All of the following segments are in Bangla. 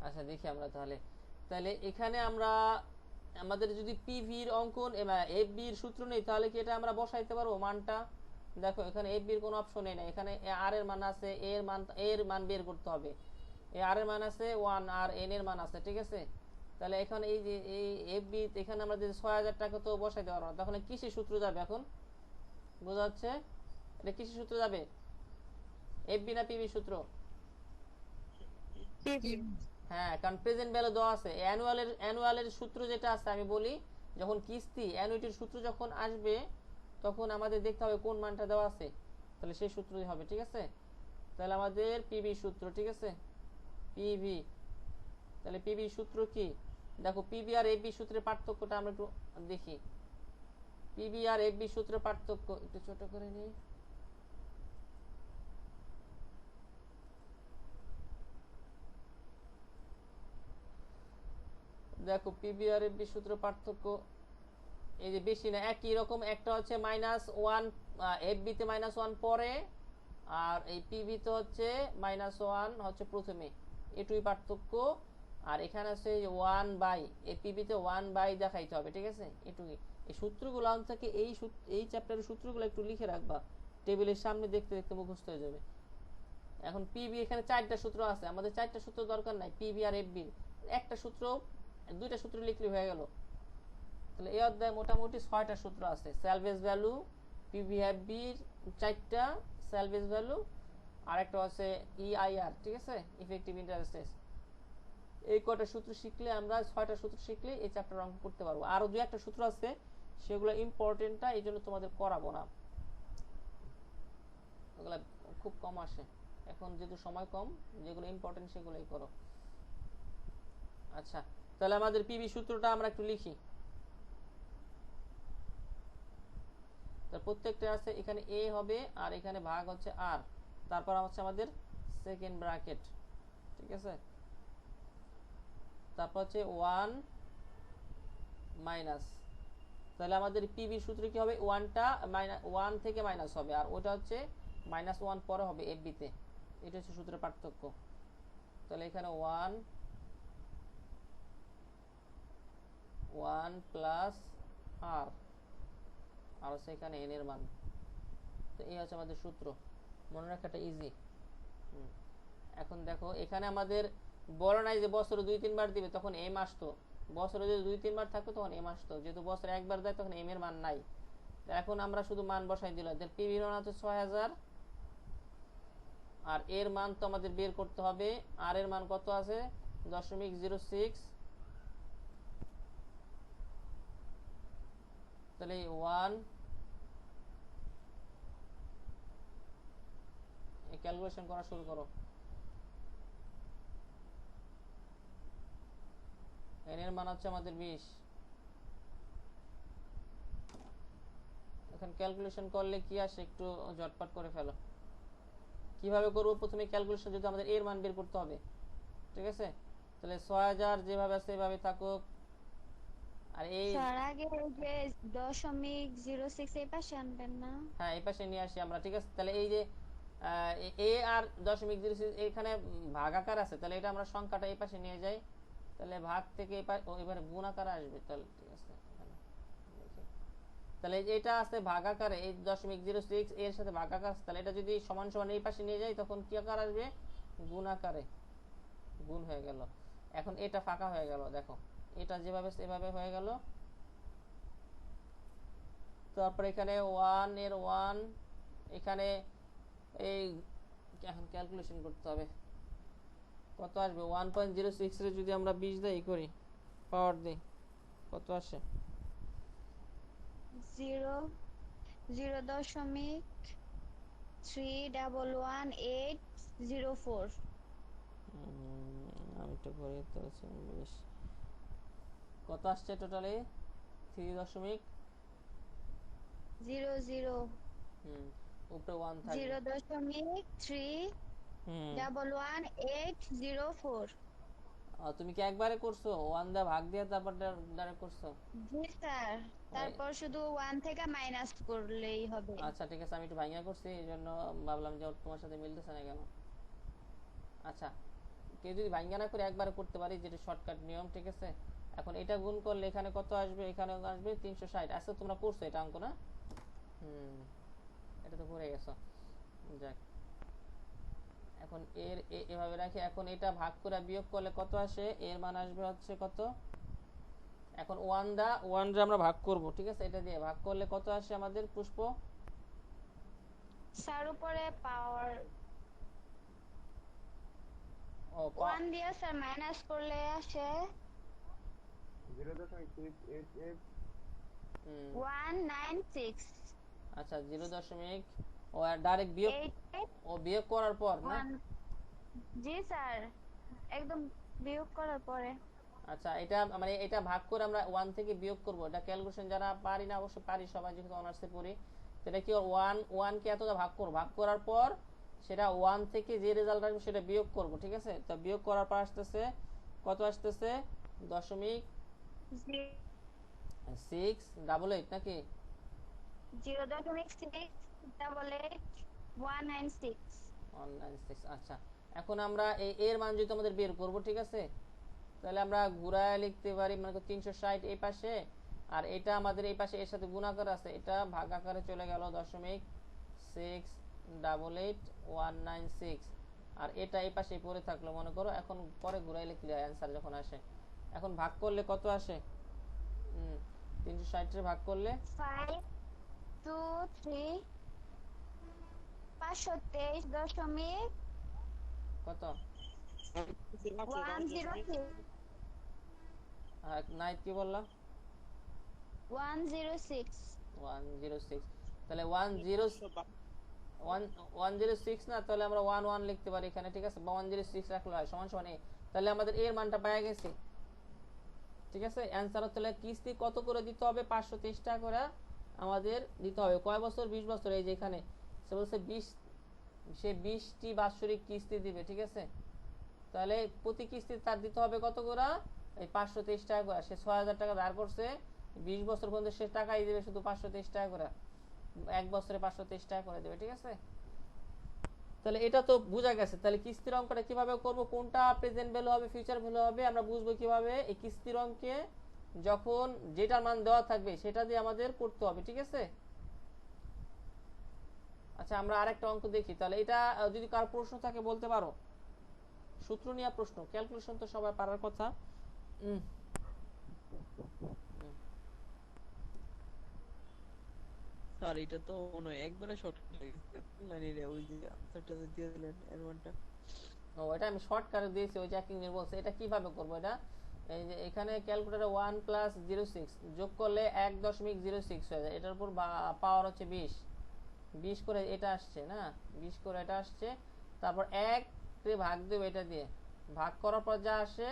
আচ্ছা দেখি আমরা তাহলে, তাহলে এখানে আমরা আমাদের যদি পিভির অঙ্কন এফ বির সূত্র নেই তাহলে কি এটা আমরা বসাইতে পারবো মানটা? দেখো এখানে এফ বির কোনো অপশনই নেই, এখানে আর এর মান আছে, এর মান বের করতে হবে, এ আর এর মান আছে 1 আর এন এর মান আছে, ঠিক আছে। তাহলে এখন এই যে এই এফ বি এখানে আমরা যে 6000 টাকা তো বসাইতে পারবো না, তখন কিসের সূত্র যাবে এখন বোঝা যাচ্ছে? এটা কিসের সূত্র যাবে, এফ বি না পিবি সূত্র? হ্যাঁ, কারণ প্রেজেন্ট ভ্যালু দেওয়া আছে। অ্যানুয়ালের সূত্র যেটা আছে আমি বলি, যখন কিস্তি অ্যানুইটির সূত্র যখন আসবে তখন আমাদের দেখতে হবে কোন মানটা দেওয়া আছে, তাহলে সেই সূত্রই হবে, ঠিক আছে। তাহলে আমাদের পিবি সূত্র, ঠিক আছে, পিভি। তাহলে পিবি সূত্র কি, দেখো পিবি আর এবি সূত্রের পার্থক্যটা আমরা একটু দেখি। পিবি আর এবি সূত্রের পার্থক্য একটু ছোট করে নিই। দেখো পিবি আর এবি সূত্র পার্থক্য এই যে বেশি না, একই রকম। একটা হচ্ছে -1, এফ বিতে -1 পরে, আর এই পিবি তে হচ্ছে -1 হচ্ছে প্রথমে, এটুই পার্থক্য। আর এখানে আছে 1/, এই পিবিতে 1/, দেখাইতে হবে, ঠিক আছে, এটুকুই। এই সূত্রগুলো থেকে এই চ্যাপ্টারের সূত্রগুলো একটু লিখে রাখবা, টেবিলের সামনে দেখতে দেখতে মুখস্থ হয়ে যাবে। এখন পিবি এখানে 4টা সূত্র আছে, আমাদের 4টা সূত্র দরকার নাই, পিবি আর এফ বির একটা সূত্র, 2টা সূত্র লিখলে হয়ে গেল। তাহলে এই অধ্যায়ে মোটামুটি 6টা সূত্র আছে, স্যালভেজ ভ্যালু, পিভিএফবির 4টা স্যালভেজ ভ্যালু, আর একটা আছে ইআইআর, ঠিক আছে, ইফেক্টিভ ইন্টারেস্ট রেট। এই কটা সূত্র শিখলে আমরা 6টা সূত্র শিখলে এই চ্যাপ্টার অঙ্ক করতে পারবো। আরো 2-1টা সূত্র আছে, সেগুলো ইম্পর্টেন্টটা, এই জন্য তোমাদের করাবো না, ওগুলো খুব কম আসে এখন, যেহেতু সময় কম, যেগুলো ইম্পর্টেন্ট সেগুলোই করো। আচ্ছা, তাহলে আমাদের পিভি সূত্রটা আমরা একটু লিখি। প্রত্যেকটা আছে, এখানে এ হবে আর এখানে ভাগ হচ্ছে আর, তারপর হচ্ছে আমাদের সেকেন্ড ব্র্যাকেট, ঠিক আছে, তারপর হচ্ছে 1 মাইনাস। তাহলে আমাদের পিভি সূত্র কি হবে, 1 থেকে মাইনাস হবে, আর ওটা হচ্ছে -1 পরে হবে এফ বিতে, এটা হচ্ছে সূত্রের পার্থক্য। তাহলে এখানে 1 প্লাস আর, আর হচ্ছে এখানে এন এর মান। তো এই হচ্ছে আমাদের সূত্র, মনে রাখাটা ইজি। এখন দেখো এখানে আমাদের বড় নাই যে বছরে 2-3 বার দিবে, তখন এম আসতো, বছরে যদি 2-3 বার থাকতো তখন এম আসতো, যেহেতু বছরে একবার দেয় তখন এম এর মান নাই। এখন আমরা শুধু মান বসাই দিলাম, পিভি মান হচ্ছে 6000, আর এর মান তো আমাদের বের করতে হবে, আর এর মান কত আছে 0.06, তাহলে 1 ক্যালকুলেশন করা শুরু করো। এন এর মান হচ্ছে আমাদের 20। এখন ক্যালকুলেশন করলে কি আসে একটু ঝটপট করে ফেলো। কিভাবে করবো, প্রথমে ক্যালকুলেশন যদি আমাদের এর মান বের করতে হবে, ঠিক আছে। তাহলে 6000 যেভাবে আছে এভাবে থাকুক, আর এই স্যার আগে যে 0.06 এই পাশে আনবেন না? হ্যাঁ এই পাশে নিয়ে আসি আমরা, ঠিক আছে। তাহলে এই যে এ আর 0.06 এখানে ভাগাকার আছে, তাহলে এটা আমরা সংখ্যাটা এই পাশে নিয়ে যাই, তাহলে ভাগ থেকে এবারে গুণ আকারে আসবে, তাহলে ঠিক আছে। তাহলে এটা আছে ভাগাকারে, এই 0.06 এর সাথে ভাগাকার আছে, তাহলে এটা যদি সমান সমান এই পাশে নিয়ে যাই তখন কি আকার আসবে, গুণ আকারে, গুণ হয়ে গেল। এখন এটা ফাঁকা হয়ে গেল, দেখো এটা যেভাবে সেভাবে হয়ে গেল। তারপর এখানে 1 এর 1, এখানে এই এখন ক্যালকুলেশন করতে হবে কত আসবে, 1.06 এর যদি আমরা 20 দেই করি, পাওয়ার দিই, কত আসে, 0.311804। আমি একটু করি তো, 20 কত আসছে টোটালি, 3 দশমিক, 00 হুম, উপরে 1 থাকবে, হুম।0.311804। তুমি কি একবারে করছো 1 দিয়ে ভাগ দিয়ে তারপর ডাইরেক্ট করছো? জি স্যার, এই, তারপর শুধু 1 থেকে মাইনাস করলেই হবে। আচ্ছা ঠিক আছে, আমি একটু ভাঙিয়া করছি এই জন্য ভাবলাম যে তোমার সাথে মিলতেছে না কেন। আচ্ছা, কেউ যদি ভাঙ্গা না করে একবারে করতে পারি, যেটা শর্টকাট নিয়ম, ঠিক আছে। এখন এটা গুণ করলে এখানে কত আসবে, এখানে আসবে 360। আচ্ছা তোমরা করছো এটা অঙ্ক না? এটা তো করে গেছো, যাক। এখন এর এভাবে রাখি। এখন এটা ভাগ করে বিয়োগ করলে কত আসে, এর মান আসবে হচ্ছে কত, এখন 1 দা আমরা ভাগ করব, ঠিক আছে। এটা দিয়ে ভাগ করলে কত আসে আমাদের পুষ্প? স্যার উপরে পাওয়ার ও 1 দিয়ে স্যার মাইনাস করলে আসে 196 আচ্ছা 0 ও আর ডাইরেক্ট বিয়োগ, 88 ও বিয়োগ করার পর না? 1। জি স্যার, একদম বিয়োগ করার পরে। আচ্ছা এটা মানে এটা ভাগ করে আমরা 1 থেকে বিয়োগ করব, এটা ক্যালকুলেশন যারা পারি না, অবশ্য পারি সবাই যেহেতু অনার্সে পড়ি। সেটা কি 1 কে এতটা ভাগ করব, ভাগ করার পর সেটা 1 থেকে যে রেজাল্ট আসবে সেটা বিয়োগ করব, ঠিক আছে। তো বিয়োগ করার পর আসতেছে কত, আসতেছে 0.688 নাকি 0.688 196। আচ্ছা এখন আমরা এর মান যদি আমাদের বের করব, ঠিক আছে, তাহলে আমরা ঘুরায় লিখতে পারি, মানে 360 এই পাশে, আর এটা আমাদের এই পাশে এর সাথে গুণাকার আছে, এটা ভাগাকারে চলে গেল 0.688196, আর এটা এই পাশে পড়ে থাকলো মনে করো। এখন পরে ঘুরাই লিখলে অ্যান্সার যখন আসে, এখন ভাগ করলে কত আসে, 360 এর ভাগ করলে 5 2 3 523 কত, 106 নাইট কি বললাম, 106 106। তাহলে 106 না, তাহলে আমরা 11 লিখতে পারি এখানে, ঠিক আছে, বা 106 রাখলে হয় সমান সমান a। তাহলে আমাদের এর মানটা পাওয়া গেছে, ঠিক আছে। অ্যান্সার হচ্ছে কিস্তি কত করে দিতে হবে, 523 টাকা করে আমাদের দিতে হবে। কয় বছর, 20 বছর। এই যে এখানে সে বলছে 20, সে 20টি বাৎসরিক কিস্তি দিবে, ঠিক আছে। তাহলে প্রতি কিস্তি তার দিতে হবে কত করে, এই 523 টাকা করে। সে 6000 টাকা ধার করছে, 20 বছর পর্যন্ত সে টাকাই দেবে শুধু 523 টাকা করে, এক বছরে 523 টাকা করে দেবে, ঠিক আছে। তাহলে এটা তো বোঝা গেছে। তাহলে কিস্তির অঙ্কটা কিভাবে করব, কোনটা প্রেজেন্ট ভ্যালু হবে ফিউচার ভ্যালু হবে আমরা বুঝবো কিভাবে, এই কিস্তির অঙ্কে যখন যেটার মান দেওয়া থাকবে সেটা দিয়ে আমাদের করতে হবে, ঠিক আছে। আচ্ছা আমরা আরেকটা অঙ্ক দেখি, তাহলে এটা যদি কার প্রশ্ন থাকে বলতে পারো, সূত্র নিয়ে প্রশ্ন, ক্যালকুলেশন তো সবাই পারার কথা। স্যার এটা তো মনে হয় একবারে শর্ট হয়ে গেছে, লাইনে ওই যে আনসারটা দিয়ে দিলেন এর ও এটা আমি শর্টকাটে দিয়েছি, ওই জ্যাকিং এর বলছে। এটা কিভাবে করব, এটা এই যে এখানে ক্যালকুলেটরে 1 + 06 যোগ করলে 1.06 হয়ে যায়, এটার উপর পাওয়ার হচ্ছে 20, 20 করে এটা আসছে না, 20 করে এটা আসছে। তারপর 1 কে ভাগ দেব, এটা দিয়ে ভাগ করার পর যা আসে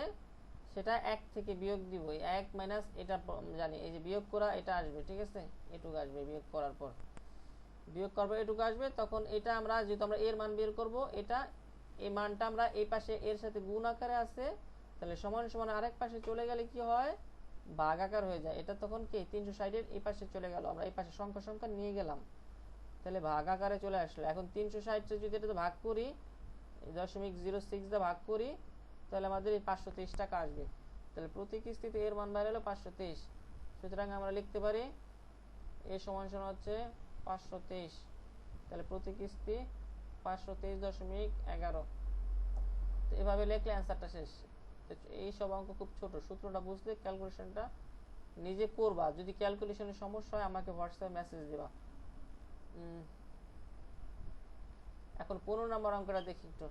সেটা 1 থেকে বিয়োগ দিব, 1 মাইনাস এটা জানি, এই যে বিয়োগ করা এটা আসবে, ঠিক আছে, এটুকু আসবে বিয়োগ করার পর, বিয়োগ করবো এটুকু আসবে। তখন এটা আমরা যেহেতু আমরা এর মান বের করব, এটা এই মানটা আমরা এই পাশে এর সাথে গুণ আকারে আছে, তাহলে সমান সমান আরেক পাশে চলে গেলে কি হয়, ভাগ আকার হয়ে যায়। এটা তখন কি 360 এর এই পাশে চলে গেল, আমরা এই পাশে সংখ্যা সংখ্যা নিয়ে গেলাম, তাহলে ভাগ আকারে চলে আসলো। এখন 360 যদি এটা ভাগ করি, 0.06 দিয়ে ভাগ করি, তাহলে আমাদের এই 523 টাকা আসবে। তাহলে প্রতি কিস্তিতে এর মান বাইরে হলো 523। সুতরাং আমরা লিখতে পারি এ সমান সমান হচ্ছে 523। তাহলে প্রতি কিস্তি 523.11। তো এভাবে লিখলে অ্যান্সারটা শেষ। এই সব অঙ্ক খুব ছোট, সূত্রটা বুঝলে ক্যালকুলেশনটা নিজে করবা। যদি ক্যালকুলেশনের সমস্যা হয় আমাকে হোয়াটসঅ্যাপে মেসেজ দিবা। এখন 15 নম্বর অঙ্কটা দেখি একটু।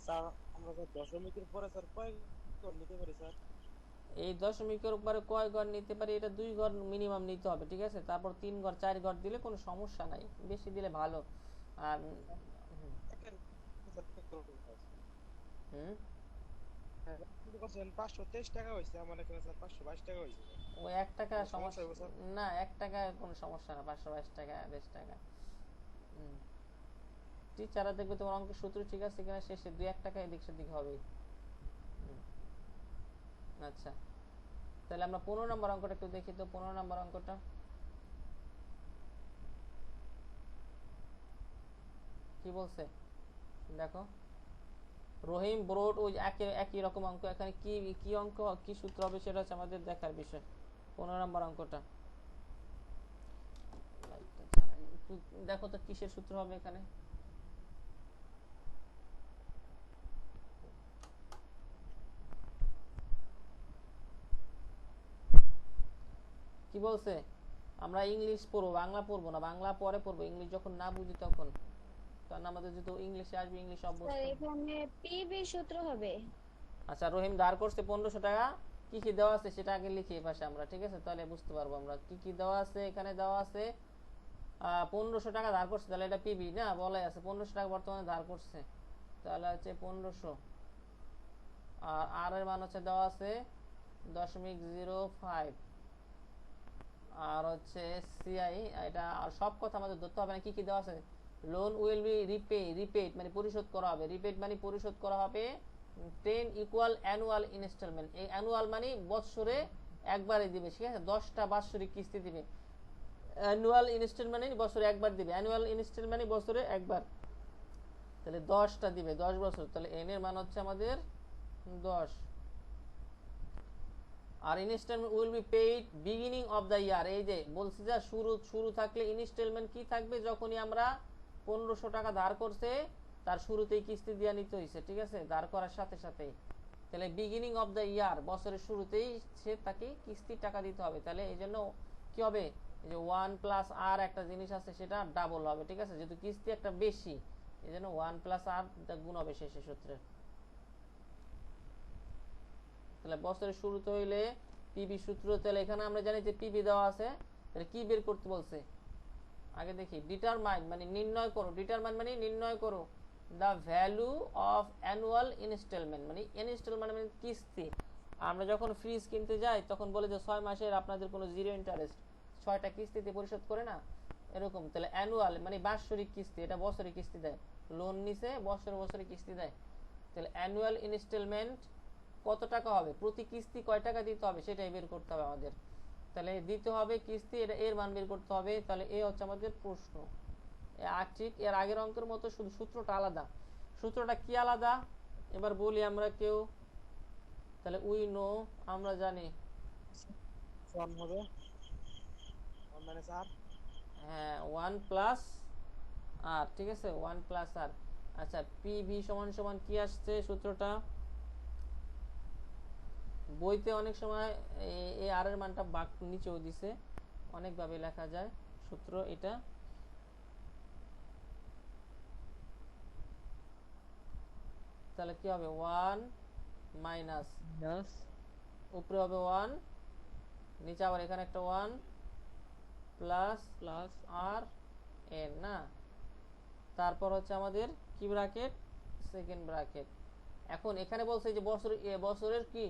স্যার আমরা দশমিকের পরে স্যার কয় ঘর নিতে পারি স্যার? এই দশমিকের উপরে কয় ঘর নিতে পারি, এটা 2 ঘর মিনিমাম নিতে হবে, ঠিক আছে। তারপর 3 ঘর 4 ঘর দিলে কোনো সমস্যা নাই, বেশি দিলে ভালো। আর হুম 523 টাকা হয়েছে, আমার এখানে স্যার 522 টাকা হয়েছে। ওই 1 টাকা সমস্যা হবে স্যার? না, 1 টাকা কোনো সমস্যা না, 522 টাকা 20 টাকা। টিচাররা দেখবে তোমার অঙ্কের সূত্র ঠিক আছে কিনা, শেষে 2-1 টাকা এদিক সেদিক হবে। আচ্ছা তাহলে আমরা 15 নম্বর অঙ্কটা একটু দেখি তো। 15 নম্বর অঙ্কটা কি বলছে দেখো। রহিম ব্রোড ওই একই একই রকম অঙ্ক। এখানে কি কি অঙ্ক কি সূত্র হবে সেটা হচ্ছে আমাদের দেখার বিষয়। 15 নম্বর অঙ্কটা একটু দেখো তো কিসের সূত্র হবে এখানে। কি বলছে? আমরা ইংলিশ পড়বো, বাংলা পড়বো না, বাংলা পরে পড়বো, ইংলিশ যখন না বুঝি তখন। কারণ আমাদের যেহেতু ইংলিশে আসবে, ইংলিশ স্যার অভ্যস্ত। এখানে পিবি সূত্র হবে। আচ্ছা, রহিম ধার করছে 1500 টাকা। কি কি দেওয়া আছে সেটা আগে লিখি এই পাশে আমরা, ঠিক আছে? তাহলে বুঝতে পারবো আমরা কি কি দেওয়া আছে। এখানে দেওয়া আছে 1500 টাকা ধার করছে, তাহলে এটা পিবি না, বলাই আছে 1500 টাকা বর্তমানে ধার করছে, তাহলে হচ্ছে 1500। আর আর এর মান হচ্ছে দেওয়া আছে 0.05। আর হচ্ছে সিআই, এটা আর সব কথা আমাদের ধরতে হবে না। কি কি দেওয়া আছে? লোন উইল বি রিপেড মানে পরিশোধ করা হবে, রিপেড মানে পরিশোধ করা হবে 10 ইকুয়াল অ্যানুয়াল ইনস্টলমেন্ট। এই অ্যানুয়াল মানে বছরে একবারে দিবে, ঠিক আছে? 10টা বাৎসরিক কিস্তি দিবে। অ্যানুয়াল ইনস্টলমেন্ট মানে বছরে একবার দিবে, অ্যানুয়াল ইনস্টলমেন্ট মানে বছরে একবার, তাহলে 10টা দিবে 10 বছর, তাহলে এন এর মান হচ্ছে আমাদের 10। আর installment will be paid beginning of the year. এই যে বলছি যা শুরু থাকলে ইনস্টলমেন্ট কি থাকবে, যখনই আমরা 1500 টাকা ধার করছে তার শুরুতেই কিস্তি দিয়ে নিতে হয়েছে, ঠিক আছে? ধার করার সাথে সাথেই, তাহলে বিগিনিং অফ দ্য ইয়ার বছরের শুরুতেই সে তাকে কিস্তির টাকা দিতে হবে। তাহলে এই জন্য কি হবে, এই যে 1 প্লাস আর একটা জিনিস আছে সেটা ডাবল হবে, ঠিক আছে? যেহেতু কিস্তি একটা বেশি, এই জন্য 1 প্লাস আর গুণ হবে শেষে সূত্রে। তাহলে বছরের শুরুতে হইলে পিবি সূত্র, তাহলে এখানে আমরা জানি যে পিবি দেওয়া আছে, তাহলে কি বের করতে বলছে আগে দেখি। ডিটারমাইন মানে নির্ণয় করো, ডিটারমাইন মানে নির্ণয় করো the value of annual instalment মানে ইনস্টলমেন্ট মানে কিস্তি। আমরা যখন ফ্রিজ কিনতে যাই তখন বলে যে 6 মাসের আপনাদের কোনো জিরো ইন্টারেস্ট, 6টা কিস্তিতে পরিশোধ করে না, এরকম। তাহলে অ্যানুয়াল মানে বাৎসরিক কিস্তি, এটা বছরে কিস্তি দেয়, লোন নিছে বছরে বছরে কিস্তি দেয়। তাহলে অ্যানুয়াল ইনস্টলমেন্ট কত টাকা হবে, প্রতি কিস্তি কয় টাকা দিতে হবে সেটাই বের করতে হবে আমাদের। তাহলে দিতে হবে কিস্তি, এটা এর মান বের করতে হবে। তাহলে এ হচ্ছে আমাদের প্রশ্ন। আর ঠিক এর আগের অঙ্কের মতো, শুধু সূত্রটা আলাদা। সূত্রটা কি আলাদা এবার বলি আমরা কেউ। তাহলে উই নো, আমরা জানি। 1 হবে 1 মাইনাস আর। হ্যাঁ 1 প্লাস আর, ঠিক আছে? 1 প্লাস আর। আচ্ছা, পিভি সমান সমান কি আসছে সূত্রটা বইতে অনেক সময় এই আর এর মানটা বাক নিচেও দিছে, অনেকভাবে লেখা যায় সূত্র এটা। তাহলে কি হবে 1 মাইনাস, উপরে হবে 1, নিচে আবার এখানে একটা 1 প্লাস প্লাস আর এন না, তারপর হচ্ছে আমাদের কি ব্র্যাকেট, সেকেন্ড ব্র্যাকেট। এখন এখানে বলছে যে বছরের কি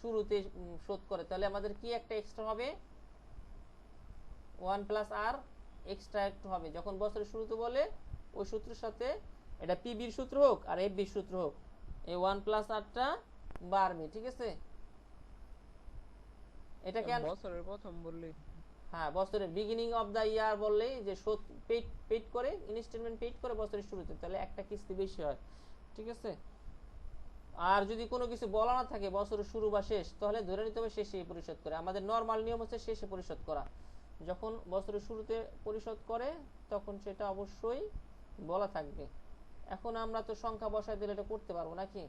শুরুতে শোধ করে, তাহলে আমাদের কি একটা এক্সট্রা হবে, 1 প্লাস আর এক্সট্রা একটু হবে। যখন বছরের শুরুতে বলে ওই সূত্রের সাথে এটা পিবির সূত্র হোক আর এফবির সূত্র হোক, এই 1 প্লাস আরটা বাড়বে, ঠিক আছে? এটা কেন বছরের প্রথম বললি? হ্যাঁ, বছরের বিগিনিং অফ দা ইয়ার বললেই যে শোধ পেড করে, ইনস্টলমেন্ট পেড করে বছরের শুরুতে, তাহলে একটা কিস্তি বেশি হয়, ঠিক আছে? আর যদি কোনো কিছু বলা না থাকে বছরের শুরু বা শেষ, তাহলে ধরে নিতে হবে শেষে পরিশোধ করে। আমাদের নরমাল নিয়ম হচ্ছে শেষে পরিশোধ করা। যখন বছরের শুরুতে পরিশোধ করে তখন সেটা অবশ্যই বলা থাকবে। এখন আমরা তো সংখ্যা বসায় দিলে এটা করতে পারবো নাকি?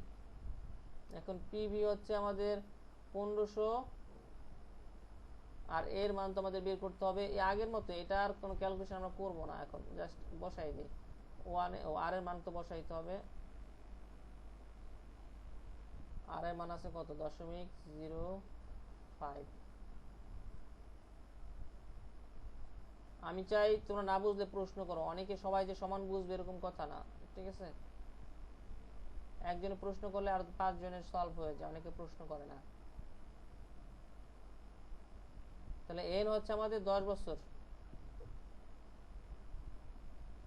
এখন পিভি হচ্ছে আমাদের 1500, আর এর মান তো আমাদের বের করতে হবে এই আগের মতো, এটা আর কোনো ক্যালকুলেশন আমরা করবো না, এখন জাস্ট বসাই দিই। 1 আর এর মান তো বসাইতে হবে। আর এর মান আছে কত, 0.05। আমি চাই তোমরা না বুঝলে প্রশ্ন করো, অনেকে সবাই যে সমান বুঝবে এরকম কথা না, ঠিক আছে? একজনে প্রশ্ন করলে আর 5 জনের সলভ হয়ে যায়, অনেকে প্রশ্ন করে না। তাহলে এন হচ্ছে আমাদের 10 বছর,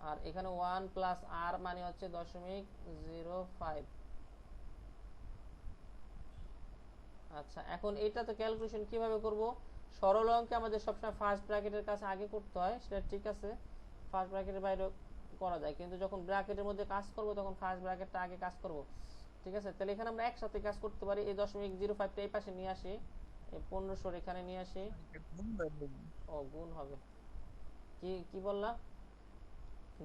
আর এখানে 1 প্লাস আর মানে হচ্ছে 0.05। আচ্ছা, এখন এটা তো ক্যালকুলেশন কিভাবে করব? সরল অঙ্কে আমাদের সবসময় ফার্স্ট ব্র্যাকেটের কাছে আগে করতে হয়, সেটা ঠিক আছে, ফার্স্ট ব্র্যাকেটের বাইরে করা যায়, কিন্তু যখন ব্র্যাকেটের মধ্যে কাজ করব তখন ফার্স্ট ব্র্যাকেটটা আগে কাজ করব। ঠিক আছে, তাহলে এখানে আমরা একসাথে কাজ করতে পারি। এই 0.05টা এই পাশে নিয়ে আসি, এই 1500 এখানে নিয়ে আসি। ও গুণ হবে, কি কি বললা?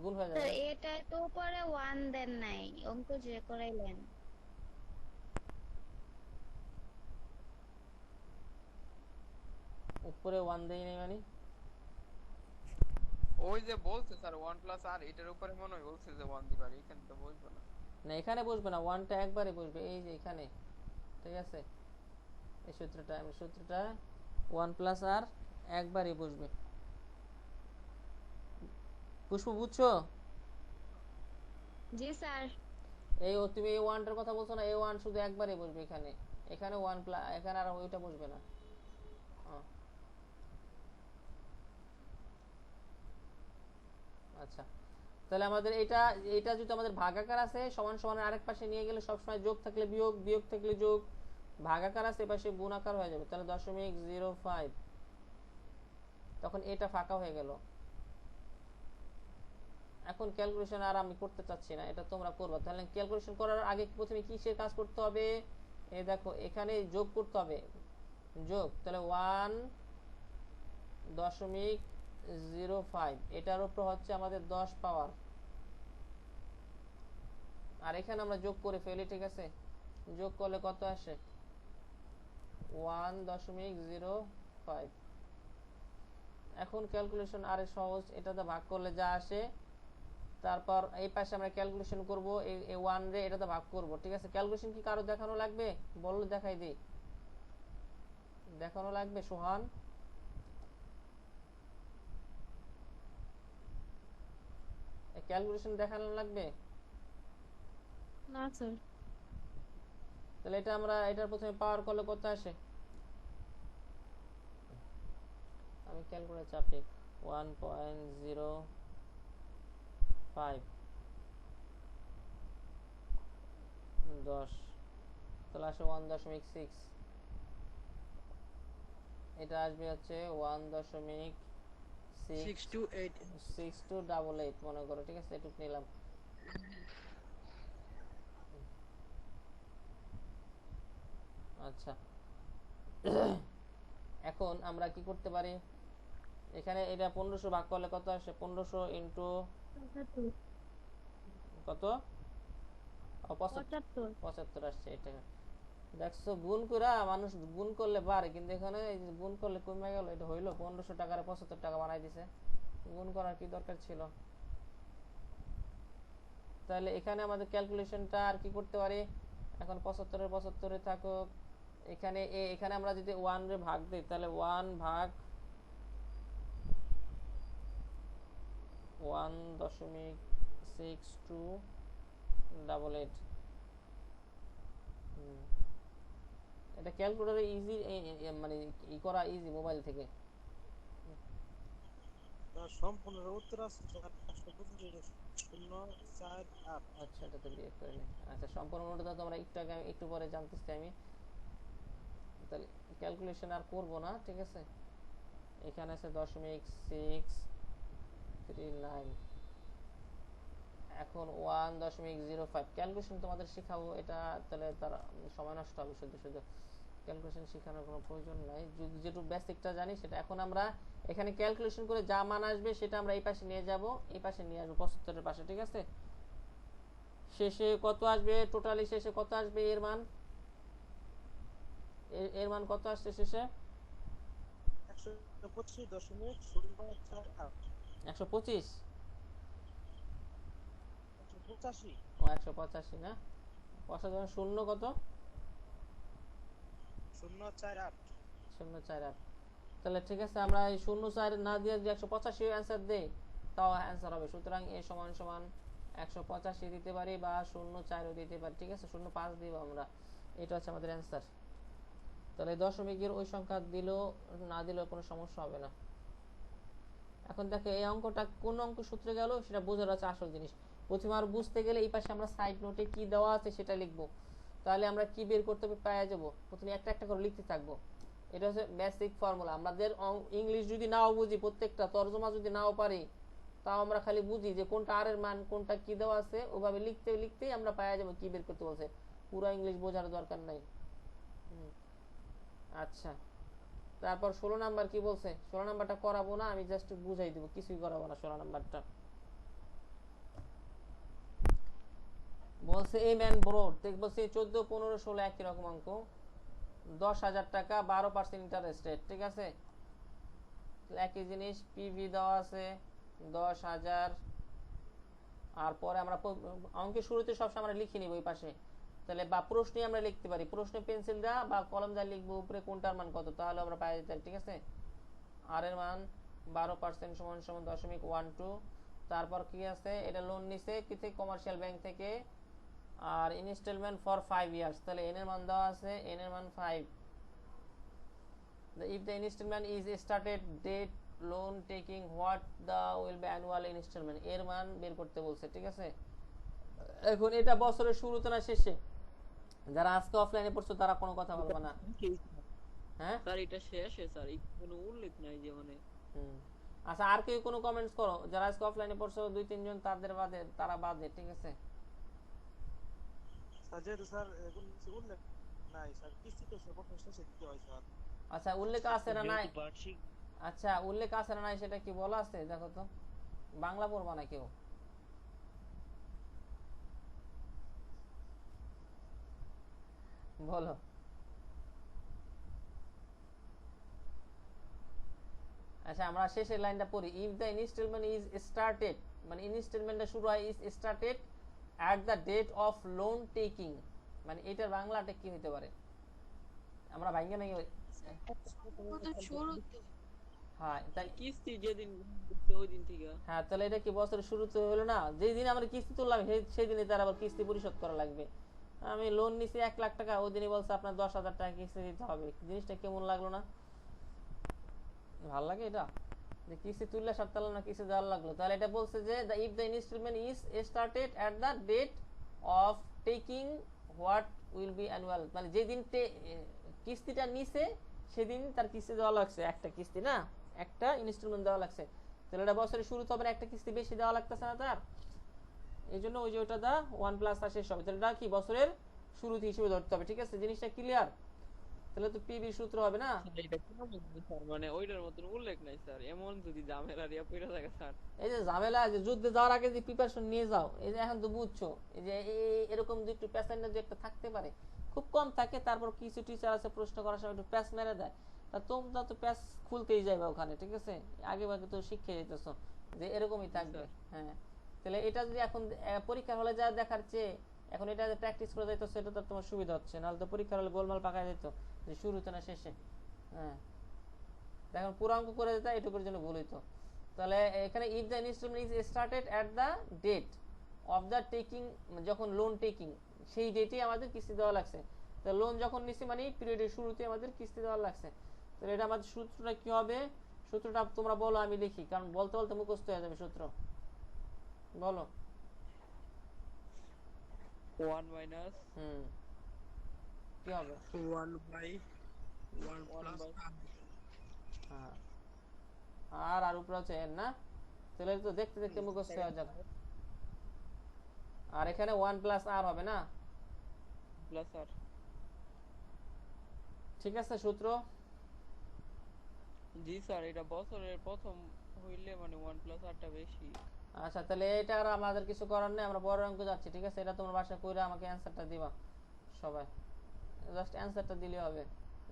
গুণ হয়ে যাবে স্যার না? এটা তো পরে 1 দেন নাই, অঙ্ক যে করাইলেন। উপরে 1 দেই নাই মানে? ওই যে বলছে স্যার 1 প্লাস আর এটার উপরে মনে হয় বলছে যে 1 দিবার, এখানে তো বলবো না। না এখানে বসবে না, 1টা একবারে বসবে এই যে এখানে, ঠিক আছে। এই সূত্রটা 1 প্লাস আর একবারই বসবে। পুষ্প বুঝছো? জি স্যার। তুমি এই 1টার কথা বলছো না, এই 1 শুধু একবারই বসবে এখানে। এখানে 1 প্লাস, এখানে আর ওইটা বসবে না। আচ্ছা, তাহলে আমাদের এটা এটা যদি আমাদের ভাগাকার আছে, সমান সমানের আরেক পাশে নিয়ে গেলে সবসময় যোগ থাকলে বিয়োগ, বিয়োগ থাকলে যোগ, ভাগাকার আছে এপাশে গুণাকার হয়ে যাবে। তাহলে 0.05, তখন এটা ফাঁকা হয়ে গেল। এখন ক্যালকুলেশন আর আমি করতে চাচ্ছি না, এটা তোমরা করবে। তাহলে ক্যালকুলেশন করার আগে প্রথমে কিসের কাজ করতে হবে? এই দেখো এখানে যোগ করতে হবে, যোগ। তাহলে 1.05, এটার উপর হচ্ছে আমাদের 10 পাওয়ার, আর এখানে আমরা যোগ করে ফেলি, ঠিক আছে। যোগ করলে কত আসে? 1.05। এখন ক্যালকুলেশন আরে সহজ, এটাতে ভাগ করলে যা আসে, তারপর এই পাশে আমরা ক্যালকুলেশন করব, এই 1 রে এটাতে ভাগ করব, ঠিক আছে। ক্যালকুলেশন কি কারো দেখানো লাগবে? বললে দেখাই দিই। দেখানো লাগবে সোহান? ক্যালকুলেশন দেখানো লাগবে? না স্যার। তাহলে এটা আমরা এটার প্রথমে পাওয়ার করলে কত আসে? আমি ক্যালকুলেটর চাপি, 1.05 10, তাহলে আসে 1.6। এটা আসবে হচ্ছে 628 1.6288 মনে করো, ঠিক আছে। এটুকু নিলাম। আচ্ছা, এখন আমরা কি করতে পারি? এখানে এটা 1500 ভাগ করলে কত আসে? 1500 ইন্টু কত? 75 আসছে। এটা দেখছো, গুণ করা মানুষ গুণ করলে বাড়ে, কিন্তু এখানে এই যে গুণ করলে কমে গেল। এটা হইলো 1500 টাকার 75 টাকা বানাই দিছে। গুণ করার কি দরকার ছিল? তাহলে এখানে আমাদের ক্যালকুলেশনটা আর কি করতে পারি? এখন 75 এর 75 থাকুক, এখানে এখানে আমরা যদি 1 রে ভাগ দেই, তাহলে 1 ভাগ 1.6288। এটা ক্যালকুলেটরে ইজি, মানে ই করা ইজি মোবাইল থেকে। সম্পূর্ণ উত্তর আছে 125.048। আচ্ছা, এটা তো বিয়োগ করে নি। আচ্ছা, সম্পূর্ণটা তো আমরা একটু আগে একটু পরে জানতেছি আমি। তাহলে ক্যালকুলেশন আর করব না, ঠিক আছে। এখানে আছে 0.639। এখন 1.05 ক্যালকুলেশন তোমাদের শেখাবো, এটা তাহলে তার সময় নষ্ট হবে শুধু শুধু। ক্যালকুলেশন শেখানোর কোনো প্রয়োজন নাই, যেটুকু বেসিকটা জানি সেটা। এখন আমরা এখানে ক্যালকুলেশন করে যা মান আসবে সেটা আমরা এই পাশে নিয়ে যাব, এই পাশে নিয়ে আসবো 75 এর পাশে, ঠিক আছে। শেষে কত আসবে? টোটালি শেষে কত আসবে এর মান? এর মান কত আসছে শেষে? 125.048। 125? 185। ও 185 না, পয়সা যখন শূন্য কত? 048। 048। তাহলে ঠিক আছে, আমরা এই 04 না দিয়ে যদি 185 অ্যান্সার দেই তাও অ্যান্সার হবে। সুতরাং এ সমান সমান 185 দিতে পারি বা 04ও দিতে পারি, ঠিক আছে। 05 দিব আমরা, এটা হচ্ছে আমাদের অ্যান্সার। তাহলে দশমিকের ওই সংখ্যা দিলেও না দিলেও কোনো সমস্যা হবে না। এখন দেখো এই অঙ্কটা কোন অঙ্ক সূত্রে গেল সেটা বোঝার আছে আসল জিনিস। প্রথমে আর বুঝতে গেলে এই পাশে আমরা সাইড নোটে কি দেওয়া আছে সেটা লিখবো, তাহলে আমরা কি বের করতে হবে পাওয়া যাব। প্রথমে একটা একটা করে লিখতে থাকবো। এটা হচ্ছে বেসিক ফর্মুলা। আমাদের ইংলিশ যদি নাও বুঝি, প্রত্যেকটা তর্জমা যদি নাও পারি, তাও আমরা খালি বুঝি যে কোনটা আর এর মান, কোনটা কি দেওয়া আছে, ওভাবে লিখতে লিখতেই আমরা পাওয়া যাবো কি বের করতে বলছে। পুরো ইংলিশ বোঝার দরকার নাই। আচ্ছা, তারপর 16 নাম্বার কি বলছে? 16 নাম্বারটা করাবো না, আমি জাস্ট বুঝাই দিব, কিছুই করাবো না 16 নাম্বারটা। বলছে এ ম্যান ব্রোড, দেখ বলছে 14 15 16 একই রকম অঙ্ক, 10,000 টাকা 12% ইন্টারেস্ট রেট, ঠিক আছে। একই জিনিস, পিভি দেওয়া আছে 10,000, আর পরে আমরা অঙ্কের শুরুতে সবসময় আমরা লিখে নিব ওই পাশে, তাহলে বা প্রশ্নে আমরা লিখতে পারি, প্রশ্নে পেন্সিল দা বা কলম দা লিখবো উপরে কোনটার মান কত, তাহলে আমরা পাই যেতে, ঠিক আছে। আর এর মান 12% সমান সমান 0.12। তারপর কি আছে, এটা লোন নিছে কি থেকে, কমার্শিয়াল ব্যাংক থেকে, আর ইনস্টলমেন্ট ফর 5 ইয়ার্স, তাহলে এন এর মান দেওয়া আছে, এন এর মান 5। if the installment is started date loan taking, what the will be annual installment, এর মান বের করতে বলছে, ঠিক আছে। এখন এটা বছরের শুরুতে না শেষে? যারা আজকে অফলাইনে পড়ছো তারা কোনো কথা বলবে না, হ্যাঁ স্যার এটা শেষে স্যার কোনো উল্লেখ নাই যে মানে। আচ্ছা, আর কেউ কোনো কমেন্টস করো যারা আজকে অফলাইনে পড়ছো, 2-3 জন, তাদের বাদে, তারা বাদে, ঠিক আছে। স্যার যেহেতু স্যার এখন কিছু উল্লেখ নাই স্যার, কিস্তি তো সর্বপ্রথম শেষে দিতে হয় স্যার। আচ্ছা, উল্লেখ আছে না নাই? আচ্ছা, উল্লেখ আছে না নাই সেটা কি বলা আছে দেখো তো, বাংলা পড়বা না কেউ? বলো। আচ্ছা, আমরা শেষের লাইনটা পড়ি, if the instalment is started, মানে ইনস্টলমেন্টটা শুরু হয় is started at the date of loan taking, মানে এটার বাংলাটা কি হতে পারে? আমরা ভাঙ্গে নাই হ্যাঁ, তাই কিস্তি যেদিন ওই দিন থেকে। হ্যাঁ, তাহলে এটা কি বছরের শুরুতে হলো না? যেই দিন আমরা কিস্তি তুললাম সেই দিনই তার আবার কিস্তি পরিশোধ করা লাগবে। আমি লোন নিছি 1 লাখ টাকা, ওই দিনই বলছে আপনার 10,000 টাকা কিস্তি দিতে হবে। জিনিসটা কেমন লাগলো না? ভালো লাগে এটা, যে কিস্তি তুললে সাততালা না কিস্তি দেওয়ার লাগলো। তাহলে এটা বলছে যে if the instalment is started at the date of taking what will be annual, মানে যেদিন কিস্তিটা নিছে সেদিন তার কিস্তি দেওয়া লাগছে, একটা কিস্তি না, একটা ইনস্টলমেন্ট দেওয়া লাগছে। তাহলে এটা বছরের শুরুতে হবে না, একটা কিস্তি বেশি দেওয়া লাগতেছে না তার, এই জন্য ওই যে ওটা দা 1+ আর শেষ হবে, তাহলে এটা কি বছরের শুরুতে হিসেবে ধরতে হবে, ঠিক আছে। জিনিসটা ক্লিয়ার? তাহলে তো পিবি সূত্র হবে না। এটা কেন বলবো স্যার, মানে ওইটার মতন উল্লেখ নাই স্যার, এমন যদি ঝামেলা রিয়া পড়ে থাকে স্যার। এই যে ঝামেলা, যে যুদ্ধে যাওয়ার আগে যে প্রিপারেশন নিয়ে যাও, এই যে এখন তো বুঝছো, এই যে এরকম যে একটু প্যাসেঞ্জার যে একটা থাকতে পারে, খুব কম থাকে, তারপর কিছু টিচার আছে প্রশ্ন করার সময় একটু প্যাস মেরে দেয়, তা তোমরা তো প্যাস খুলতেই যাবে ওখানে, ঠিক আছে, আগে ভাগে তো শিখে যেতেছো যে এরকমই থাকবে। হ্যাঁ, তাহলে এটা যদি এখন পরীক্ষার হলে যা দেখার চেয়ে এখন এটা যে প্র্যাকটিস করে যাইতো, সেটা তো তোমার সুবিধা হচ্ছে, নাহলে তো পরীক্ষার হলে গোলমাল পাকায় যেত যে শুরুতে না শেষে। হ্যাঁ, এখন পুরো অঙ্ক করে যেত, এটুকুর জন্য ভুল হইতো। তাহলে এখানে if the instalment is started at the date of the taking, যখন লোন টেকিং সেই ডেটেই আমাদের কিস্তি দেওয়া লাগছে। তো লোন যখন নিচ্ছি মানে পিরিয়ডের শুরুতে আমাদের কিস্তি দেওয়া লাগছে। তাহলে এটা আমাদের সূত্রটা কি হবে? সূত্রটা তোমরা বলো, আমি লিখি, কারণ বলতে বলতে মুখস্থ হয়ে যাবে সূত্র। বলো। 1 মাইনাস কি হবে? 1 হ্যাঁ, আর উপরে হচ্ছে n না, তাহলে তো দেখতে দেখতে মুখস্থ হয়ে যাবে। আর এখানে 1+ r হবে না, প্লাস আর। ঠিক আছে সূত্র? জি স্যার, এটা বছরের প্রথম হইলে মানে 1 + আরটা বেশি। আচ্ছা, তাহলে এটা আর আমাদের কিছু করার নেই, আমরা বড় অঙ্ক যাচ্ছি, ঠিক আছে। এটা তোমরা বাসা কইরা আমাকে অ্যানসারটা দিবা সবাই, জাস্ট অ্যানসারটা দিলে হবে,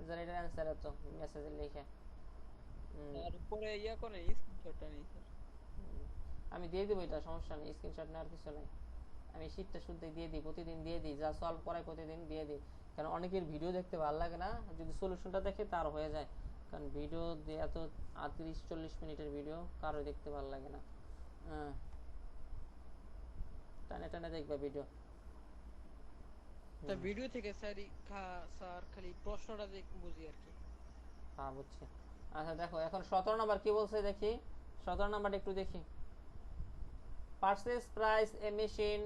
যে এটার অ্যানসার এত মেসেজে লিখে। আর উপরে ইয়া করে স্ক্রিনশটটা নেই স্যার। আমি দিয়ে দিব, এটা সমস্যা নেই, স্ক্রিনশট নেওয়ার কিছু নাই, আমি শীটটা শুদ্ধ দিয়ে দিই, প্রতিদিন দিয়ে দিই, যা সলভ করাই প্রতিদিন দিয়ে দিই। কারণ অনেকের ভিডিও দেখতে ভালো লাগে না, যদি সলিউশনটা দেখে তার হয়ে যায়, কারণ ভিডিও এত 30-40 মিনিটের ভিডিও কারো দেখতে ভালো লাগে না। টানে টানে দেখবা ভিডিও। তা ভিডিও থেকে স্যার খালি প্রশ্নটা বুঝি আর কি। হ্যাঁ, বুঝছি। আচ্ছা দেখো, এখন 17 নাম্বার কি বলছে দেখি, 17 নাম্বারটা একটু দেখি। পারচেজ প্রাইস এ মেশিন,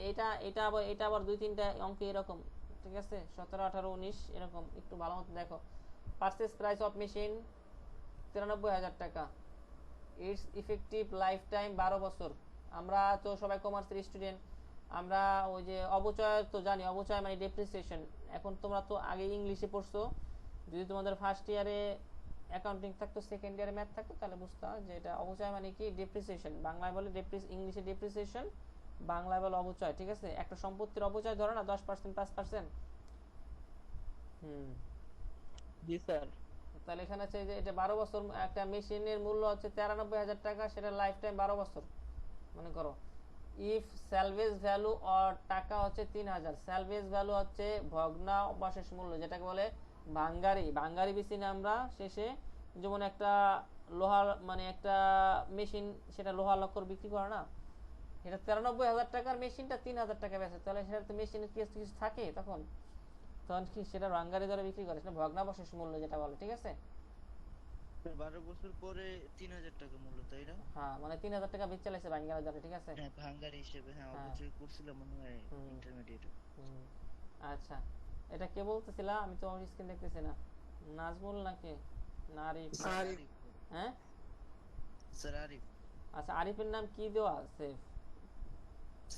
এটা আবার 2-3টা অঙ্ক এরকম, ঠিক আছে, 17, 18, 19 এরকম, একটু ভালো মতো দেখো। পারচেজ প্রাইস অফ মেশিন 93,000 টাকা, ইটস ইফেক্টিভ লাইফ টাইম 12 বছর। আমরা তো সবাই কমার্সের স্টুডেন্ট, আমরা ওই যে অবচয় তো জানি, অবচয় মানে ডেপ্রিসিয়েশন। এখন তোমরা তো আগে ইংলিশে পড়ছো, যদি তোমাদের ফার্স্ট ইয়ারে অ্যাকাউন্টিং থাকতো, সেকেন্ড ইয়ারে ম্যাথ থাকতো, তাহলে বুঝতে যে এটা অবচয় মানে কি ডেপ্রিসিয়েশন। বাংলায় বলে ইংলিশে ডেপ্রিসিয়েশন, বাংলায় বলে অবচয়। ঠিক আছে, একটা সম্পত্তির অবচয় ধরো না 10%, 5%। জি স্যার। তাহলে এখানে আছে যে এটা 12 বছর, একটা মেশিনের মূল্য হচ্ছে 93,000 টাকা, সেটা লাইফ টাইম 12 বছর মনে করো। ইফ স্যালভেজ ভ্যালু অর টাকা হচ্ছে 3,000, স্যালভেজ ভ্যালু হচ্ছে ভগ্নাবশেষ মূল্য, যেটাকে বলে ভাঙ্গারি বেশি না আমরা শেষে। যেমন একটা লোহার মানে একটা মেশিন, সেটা লোহা লক্কর বিক্রি করে না, এটা 93,000 টাকার মেশিনটা 3,000 টাকা বেচে, তাহলে সেটা তো মেশিনের কিছু থাকে, তখন কি সেটা ভাঙ্গারি দরে বিক্রি করে, সেটা ভগ্নাবশেষ মূল্য যেটা বলে। ঠিক আছে, 12 বছর পরে 3,000 টাকা মূল্য, তাই না? হ্যাঁ মানে 3,000 টাকা বেচে চালাইছে ভাঙ্গারি দরে। ঠিক আছে, হ্যাঁ, ভাঙ্গারি হিসেবে। হ্যাঁ, অবশ্যই করছিলাম মনে হয় ইন্টারমিডিয়েটে। আচ্ছা, এটা কে বলতেছিলা? আমি তো আমার স্ক্রিন দেখতেছি না। নাজমুল নাকি নারিফ? আরিফ। হ্যাঁ স্যার আরিফ। আচ্ছা, আরিফের নাম কি দেওয়া আছে?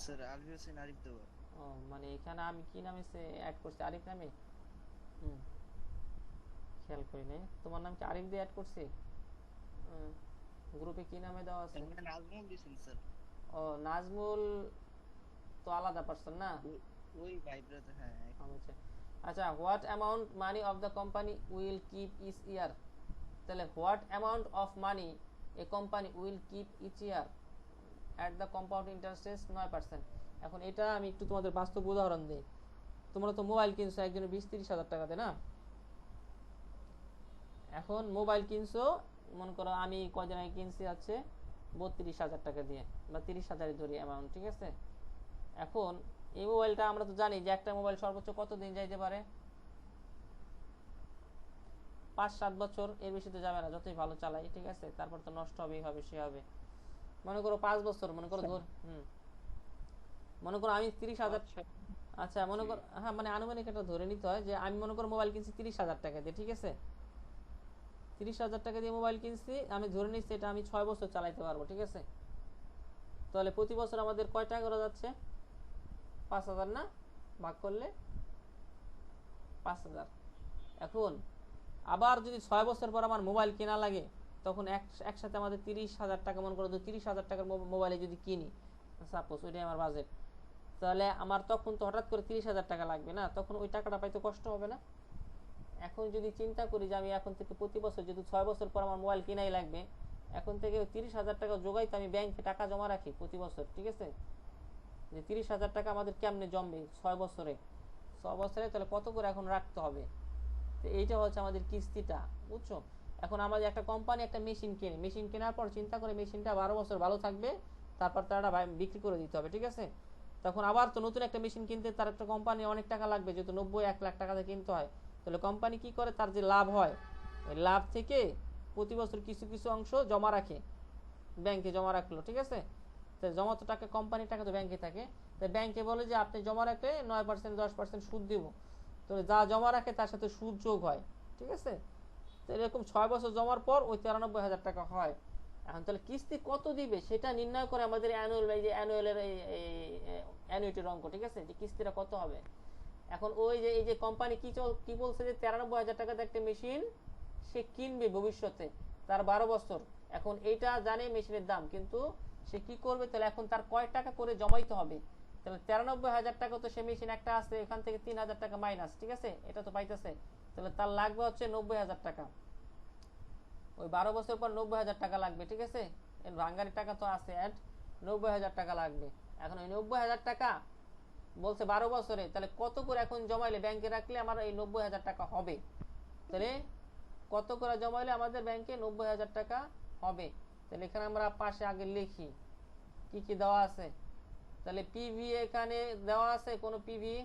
স্যার আলভি হোসেন আরিফ দেওয়া। ও মানে এখানে আমি কি নামে অ্যাড করছি? আরিফ নামে? খেয়াল করি নাই। তোমার নাম কি আরিফ দিয়ে অ্যাড করছি? গ্রুপে কি নামে দেওয়া আছে? নাজমুল দিছেন স্যার। ও নাজমুল তো আলাদা পারসন না? ওই ভাই ব্রাদার। হ্যাঁ। আচ্ছা, what amount money of the company will keep each year. তাহলে what amount of money a company will keep each year at the compound interest rate 9%। এখন এটা আমি একটু তোমাদের বাস্তব উদাহরণ দিই। তোমরা তো মোবাইল কিনছো একজনের 20-30 হাজার টাকাতে না? এখন মোবাইল কিনছো মনে করো, আমি কয়দিন আগে কিনছি আছে 32,000 টাকা দিয়ে, বা 30,000 ধরি অ্যামাউন্ট। ঠিক আছে, এখন এই মোবাইলটা আমরা তো জানি যে একটা মোবাইল সর্বোচ্চ কত দিন যাইতে পারে? 5-7 বছর, এর বেশি তো যাবে না যতই ভালো চালাই। ঠিক আছে, তারপর তো নষ্ট হবেই, হবে সে হবে। মনে করো 5 বছর, মনে করো মনে করো আমি 30,000। আচ্ছা মনে করো, হ্যাঁ মানে আনুমানিক একটা ধরে নিতে হয় যে আমি মনে করো মোবাইল কিনছি 30,000 টাকা দিয়ে। ঠিক আছে, 30,000 টাকা দিয়ে মোবাইল কিনছি, আমি ধরে নিচ্ছি এটা আমি 6 বছর চালাইতে পারবো। ঠিক আছে, তাহলে প্রতি বছর আমাদের কয় টাকা করে যাচ্ছে? 5,000 না? ভাগ করলে 5,000। এখন আবার যদি 6 বছর পর আমার মোবাইল কেনা লাগে, তখন একসাথে আমাদের 30,000 টাকা, মনে করো 30,000 টাকার মোবাইলে যদি কিনি, সাপোজ ওইটাই আমার বাজেট, তাহলে আমার তখন তো হঠাৎ করে 30,000 টাকা লাগবে না, তখন ওই টাকাটা পাইতে কষ্ট হবে না? এখন যদি চিন্তা করি যে আমি এখন থেকে প্রতি বছর, যেহেতু 6 বছর পর আমার মোবাইল কেনাই লাগবে, এখন থেকে 30,000 টাকা জোগাইতে আমি ব্যাংকে টাকা জমা রাখি প্রতি বছর। ঠিক আছে, যে 30,000 টাকা আমাদের কেমনে জমবে 6 বছরে, তাহলে কত করে এখন রাখতে হবে? তো এইটা হচ্ছে আমাদের কিস্তিটা, বুঝছো? এখন আমাদের একটা কোম্পানি একটা মেশিন কেনে, মেশিন কেনার পর চিন্তা করে মেশিনটা 12 বছর ভালো থাকবে, তারপর তারা বিক্রি করে দিতে হবে। ঠিক আছে, তখন আবার তো নতুন একটা মেশিন কিনতে তার একটা কোম্পানি অনেক টাকা লাগবে, যেহেতু 90-1 লাখ টাকাতে কিনতে হয়। তাহলে কোম্পানি কি করে, তার যে লাভ হয় ওই লাভ থেকে প্রতি বছর কিছু কিছু অংশ জমা রাখে, ব্যাংকে জমা রাখলো। ঠিক আছে, তো জমা তো টাকা, কোম্পানির টাকা তো ব্যাংকে থাকে, তাই ব্যাংকে বলে যে আপনি জমা রাখলে 9%, 10% সুদ দিব। তো যা জমা রাখে তার সাথে সুদ যোগ হয়। ঠিক আছে, তো এরকম 6 বছর জমার পর ওই 93,000 টাকা হয়। এখন তাহলে কিস্তি কত দিবে সেটা নির্ণয় করে আমাদের অ্যানুয়ালের অ্যানুইটির অঙ্ক। ঠিক আছে, যে কিস্তিটা কত হবে। এখন ওই যে এই যে কোম্পানি কি বলছে যে 93,000 টাকাতে একটা মেশিন সে কিনবে ভবিষ্যতে, তার 12 বছর। এখন এইটা জানে মেশিনের দাম, কিন্তু সে কি করবে, তাহলে এখন তার কয় টাকা করে জমাইতে হবে? তাহলে 93,000 টাকা তো সে মেশিন একটা আছে, এখান থেকে 3,000 টাকা মাইনাস। ঠিক আছে, এটা তো পাইতেছে, তাহলে তার লাগবে হচ্ছে 90,000 টাকা। ওই 12 বছর পর 90,000 টাকা লাগবে। ঠিক আছে, এর ভাঙ্গারি টাকা তো আছে, 90,000 টাকা লাগবে। এখন ওই 90,000 টাকা বলছে 12 বছরে, তাহলে কত করে এখন জমাইলে ব্যাংকে রাখলে আমার এই 90,000 টাকা হবে? তাহলে কত করে জমাইলে আমাদের ব্যাংকে 90,000 টাকা হবে? তাহলে এখানে আমরা পাশে আগে লিখি কি কি দেওয়া আছে। তাহলে পিভি এখানে দেওয়া আছে, কোন পিভি?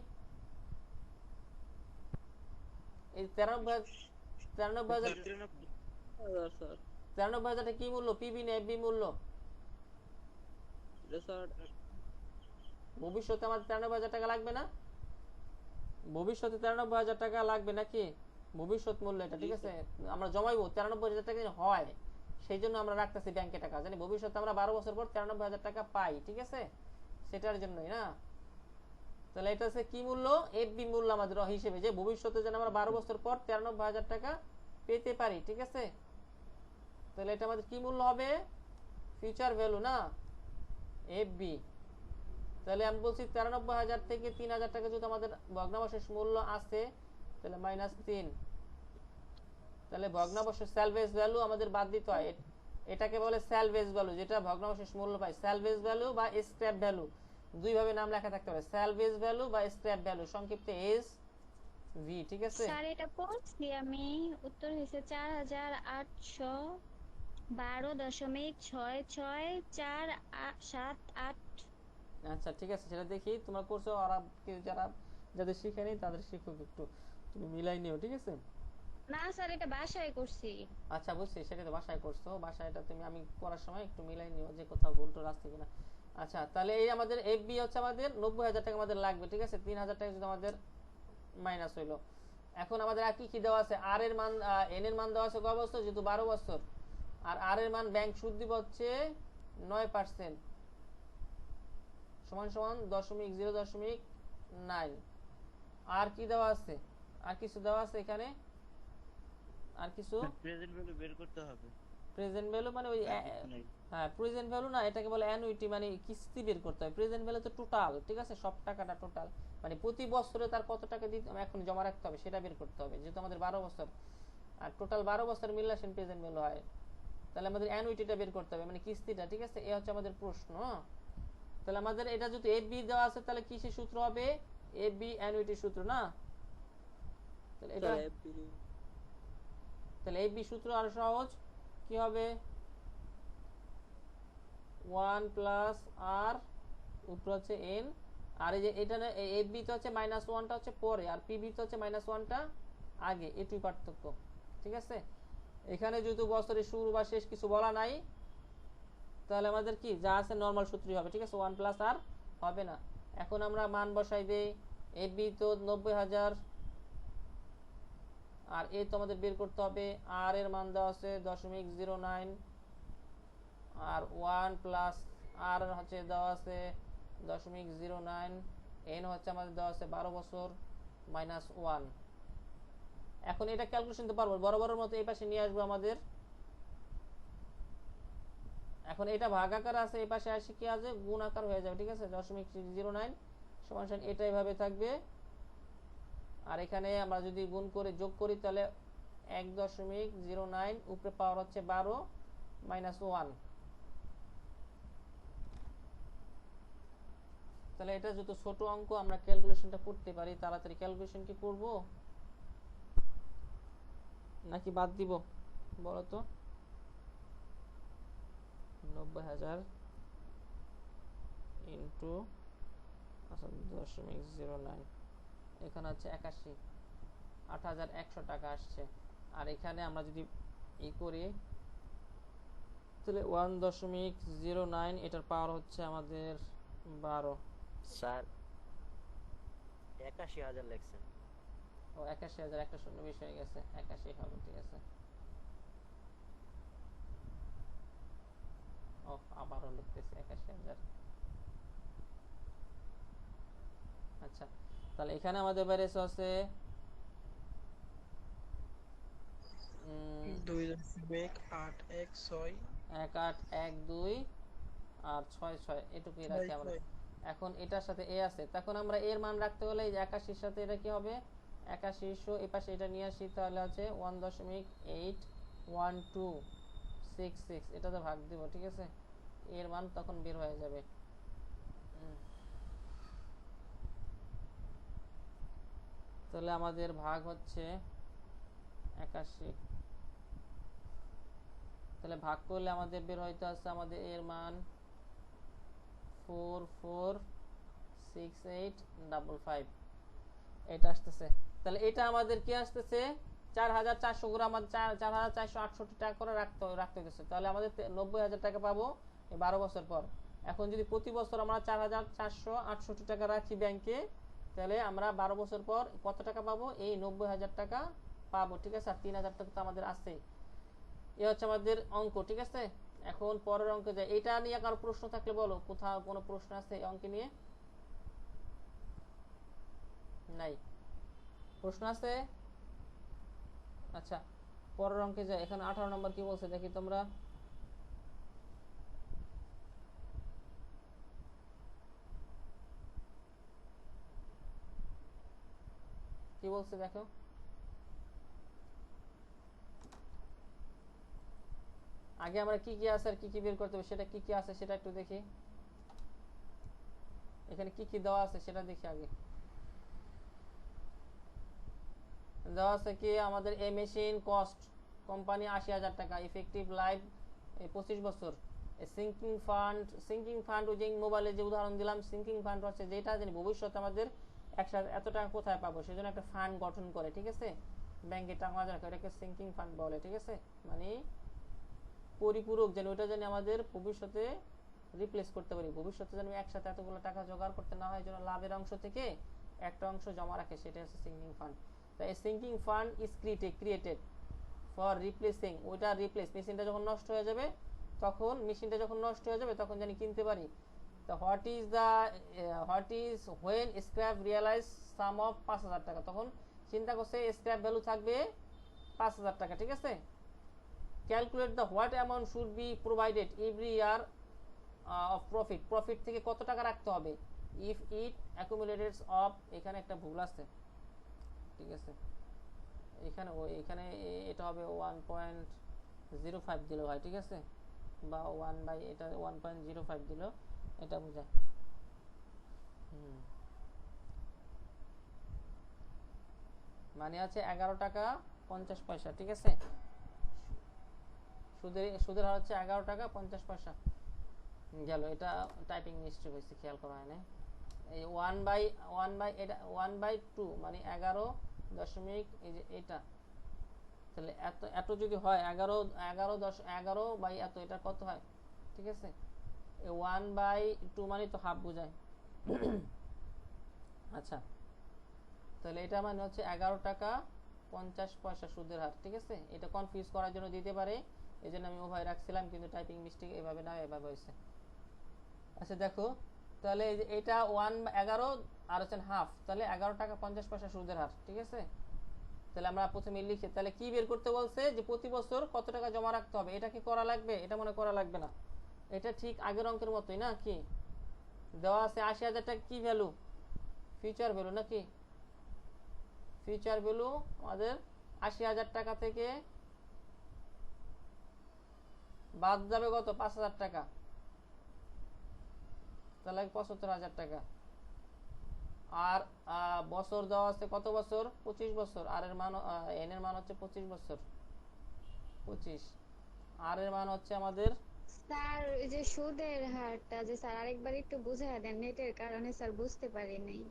এই 93,000 কি মূল্য? পিভি না এফবি মূল্য? ভবিষ্যতে আমাদের 93,000 টাকা লাগবে না? ভবিষ্যতে 93,000 টাকা লাগবে নাকি? ভবিষ্যৎ মূল্য এটা। ঠিক আছে, আমরা জমাইবো 93,000 টাকা হয়, সেই জন্য আমরা রাখতেছি ব্যাংকে টাকা, জানি ভবিষ্যতে আমরা 12 বছর পর 93,000 টাকা পাই। ঠিক আছে, সেটার জন্যই না। তাহলে এটা হচ্ছে কি মূল্য, এফবি মূল্য আমাদের হিসেবে, যে ভবিষ্যতে যেন আমরা 12 বছর পর 93,000 টাকা পেতে পারি, ঠিক আছে। তাহলে এটা আমাদের কি মূল্য হবে, ফিউচার ভ্যালু না, এফবি। তাহলে আমি বলছি 93,000 থেকে 3,000 টাকা যদি আমাদের ভগ্নাবশেষ মূল্য আছে, তাহলে -3, তাহলে ভগ্নাবশেষ স্যালভেজ ভ্যালু আমাদের বাদ দিতে হয়। এটাকে বলে স্যালভেজ ভ্যালু, যেটা ভগ্নাবশেষ মূল্য পায়। স্যালভেজ ভ্যালু বা স্ক্র্যাপ ভ্যালু, দুই ভাবে নাম লেখা থাকতে পারে, স্যালভেজ ভ্যালু বা স্ক্র্যাপ ভ্যালু, সংক্ষিপ্ত এস ভি, ঠিক আছে। স্যার এটা পড়ছি আমি, উত্তর হয়েছে 4,812.6647,8। আচ্ছা ঠিক আছে, সেটা দেখি তোমরা করছো, আর যারা যাদের শিখেনি তাদের শিক্ষক একটু তুমি মিলাই নিও, ঠিক আছে। না স্যার এটা বাসায় করছি। আচ্ছা বুঝছি, সেটা তো বাসায় করছো, বাসায় এটা তুমি আমি করার সময় একটু মিলাই নিও যে কোথাও ভুল টুল আসছে কিনা। আচ্ছা তাহলে এই আমাদের এফবি হচ্ছে আমাদের 90,000 টাকা আমাদের লাগবে, ঠিক আছে। 3,000 টাকা যদি আমাদের মাইনাস হইলো। এখন আমাদের আর কি কি দেওয়া আছে, আর এর মান, এন এর মান দেওয়া আছে কয় বছর, যেহেতু 12 বছর, আর আর এর মান ব্যাংক সুদ দিব হচ্ছে 9%, সমান সমান 0.9। আর কি দেওয়া আছে, আর কিছু দেওয়া আছে এখানে, আর কিছু প্রেজেন্ট ভ্যালু বের করতে হবে। প্রেজেন্ট ভ্যালু মানে ওই, হ্যাঁ প্রেজেন্ট ভ্যালু না, এটাকে বলে অ্যানুইটি, মানে কিস্তি বের করতে হয়। প্রেজেন্ট ভ্যালু তো টোটাল, ঠিক আছে, সব টাকাটা টোটাল, মানে প্রতি বছরে তার কত টাকা দিতে এখন জমা রাখতে হবে সেটা বের করতে হবে, যেহেতু আমাদের 12 বছর, আর টোটাল 12 বছর মিললে সেন প্রেজেন্ট ভ্যালু হয়। তাহলে আমাদের অ্যানুইটিটা বের করতে হবে, মানে কিস্তিটা, ঠিক আছে। এই হচ্ছে আমাদের প্রশ্ন। তাহলে আমাদের এটা যদি এফবি দেওয়া আছে, তাহলে কিসের সূত্র হবে, এফবি অ্যানুইটি সূত্র না। তাহলে এটা, তাহলে এফবি সূত্র আরো সহজ, কি হবে, 1 প্লাস আর উপর হচ্ছে এন, আর এই যে এটা না, এফবি তো হচ্ছে -1টা হচ্ছে পরে, আর পিবি তো হচ্ছে -1টা আগে, এটুই পার্থক্য, ঠিক আছে। এখানে যেহেতু বছরের শুরু বা শেষ কিছু বলা নাই, তাহলে আমাদের কি যা আছে নরমাল সূত্রই হবে, ঠিক আছে, 1 প্লাস আর হবে না। এখন আমরা মান বসাই দেই, এফবি তো 90,000, আর এ তো আমাদের বের করতে হবে, আর এর মান দেওয়া আছে 0.09, আর 1 প্লাস আর হচ্ছে দেওয়া আছে 0.09, এন হচ্ছে আমাদের দেওয়া আছে 12 বছর, -1। এখন এটা ক্যালকুলেশন তো পারবো, বরাবরের মতো এই পাশে নিয়ে আসবো আমাদের। এখন এটা ভাগাকার আছে, এই পাশে আসে কি আছে, গুণ আকার হয়ে যাবে, ঠিক আছে। 0.09 সমান সমান এটা এইভাবে থাকবে, আর এখানে আমরা যদি গুণ করে যোগ করি, তাহলে 1.09 উপরে পাওয়ার হচ্ছে 12 -1। তাহলে এটা যত ছোট অঙ্ক আমরা ক্যালকুলেশনটা করতে পারি তাড়াতাড়ি। ক্যালকুলেশন কি করব নাকি বাদ দিব বলো তো। 90,000 ইন্টু 0.09, এখানে হচ্ছে 81, 8,100 টাকা আসছে। আর এখানে আমরা যদি ই করি, তাহলে 1.09, এটার পাওয়ার হচ্ছে আমাদের 12। স্যার 81,000 লেখছেন। ও 81,000, একটা শূন্য বেশি হয়ে গেছে, 81 হবে, ঠিক আছে। ও আবারও লিখতেছি 81,000। আচ্ছা তাহলে এখানে আমাদের বাইরে আছে 2.816 1812 আর 66, এটুকুই রাখি আমরা। এখন এটার সাথে এ আছে, তখন আমরা এর মান রাখতে হলে এই 81-র সাথে এটা কি হবে, 8100 এই পাশে এটা নিয়ে আসি, তাহলে আছে 1.81266, এটাতে ভাগ দিব, ঠিক আছে। এর মান তখন বের হয়ে যাবে। তাহলে আমাদের ভাগ হচ্ছে 81, তাহলে ভাগ করলে আমাদের বের হইতে আসছে আমাদের এর মান 446855, এটা আসতেছে। তাহলে এটা আমাদের কি আসতেছে, 4,400 গ্রাম, 4,468 টাকা করে রাখতে হইতেছে। তাহলে আমাদের 90,000 টাকা পাবো এই 12 বছর পর। এখন যদি প্রতি বছর আমরা 4,468 টাকা রাখি ব্যাংকে, তাহলে আমরা 12 বছর পর কত টাকা পাবো, এই 90,000 টাকা পাবো, ঠিক আছে। আর 3,000 টাকা তো আমাদের আছে। এই হচ্ছে আমাদের অঙ্ক, ঠিক আছে। এখন পরের অঙ্কে যাই। এটা নিয়ে কারো প্রশ্ন থাকলে বলো, কোথাও কোনো প্রশ্ন আছে এই অঙ্ক নিয়ে? নাই। প্রশ্ন আছে? আচ্ছা পরের অঙ্কে যাই। এখানে 18 নম্বর কি বলছে দেখি তোমরা। কি বলছে দেখো। আগে আমরা কি কি আছে আর কি কি বের করতে হবে, সেটা কি কি আছে সেটা একটু দেখি। এখানে কি কি দেওয়া আছে সেটা দেখি আগে। দেওয়া আছে কি আমাদের এই মেশিন কস্ট কোম্পানি 80,000 টাকা, ইফেক্টিভ লাইফ 25 বছর। সিঙ্কিং ফান্ড ওই যে মোবাইলে যে উদাহরণ দিলাম, সিঙ্কিং ফান্ড হচ্ছে যেটা জানি ভবিষ্যতে আমাদের একসাথে এত টাকা কোথায় পাবো সেজন্য একটা ফান্ড গঠন করে, ঠিক আছে, ব্যাংকে টাকা রাখে, এটাকে সিঙ্কিং ফান্ড বলে, ঠিক আছে, মানে পরিপূরক যেন ওইটা জানি আমাদের ভবিষ্যতে রিপ্লেস করতে পারি, ভবিষ্যতে যেন একসাথে এতগুলো টাকা জোগাড় করতে না হয়, যেন লাভের অংশ থেকে একটা অংশ জমা রাখে, সেটা হচ্ছে সিঙ্কিং ফান্ড। তাই sinking fund is created for replacing, ওইটা রিপ্লেস মেশিনটা যখন নষ্ট হয়ে যাবে তখন জানি কিনতে পারি। তো what is when scrap realise some of 5,000 টাকা, তখন চিন্তা করছে স্ক্র্যাপ ভ্যালু থাকবে 5,000 টাকা, ঠিক আছে। Calculate the what amount should be provided every year of profit থেকে কত টাকা রাখতে হবে ইফ ইট অ্যাকুমুলেটেডস অফ, এখানে একটা ভুল আছে, ঠিক আছে, এখানে এটা হবে 1.05 দিল ভাই, ঠিক আছে, বা 1 এটা 1.05 দিল, এটা বোঝায়। মানে আছে 11 টাকা 50 পয়সা, ঠিক আছে, সুদের হার হচ্ছে 11 টাকা 50 পয়সা গেল। এটা টাইপিং মিস্টেক হয়েছে, খেয়াল করা হয় না। এই 1/2 মানে 11 দশমিক, এই যে এটা, তাহলে এত যদি হয় 11 বাই এত, এটা কত হয়, ঠিক আছে, 1/2 মানে তো হাফ বোঝায়। আচ্ছা তাহলে এটা মানে হচ্ছে 11 টাকা 50 পয়সা সুদের হার, ঠিক আছে। এটা কনফিউজ করার জন্য দিতে পারে, এই জন্য আমি ওভাবে রাখছিলাম, কিন্তু টাইপিং মিস্টেক এভাবে না, এভাবে হয়েছে। আচ্ছা দেখো তাহলে এটা 11 আর হচ্ছে হাফ, তাহলে 11 টাকা 50 পয়সা সুদের হার, ঠিক আছে। তাহলে আমরা প্রথমে লিখি, তাহলে কি বের করতে বলছে যে প্রতি বছর কত টাকা জমা রাখতে হবে, এটা কি করা লাগবে? এটা মনে করা লাগবে না, এটা ঠিক আগের অঙ্কের মতোই না, কি দেওয়া আছে 80,000 টাকা, কি ভ্যালু, ফিউচার ভ্যালু নাকি, ফিউচার ভ্যালু আমাদের 80,000 টাকা থেকে বাদ যাবে কত, 5,000 টাকা, তাহলে 75,000 টাকা। আর বছর দেওয়া আছে কত বছর, 25 বছর, আর এর মান এন এর মান হচ্ছে 25 বছর, 25, আর এর মান হচ্ছে আমাদের স্যার এই যে সুদের হারটা যে স্যার আরেকবার একটু বুঝায় দেন, নেটের কারণে স্যার বুঝতে পারি নাই।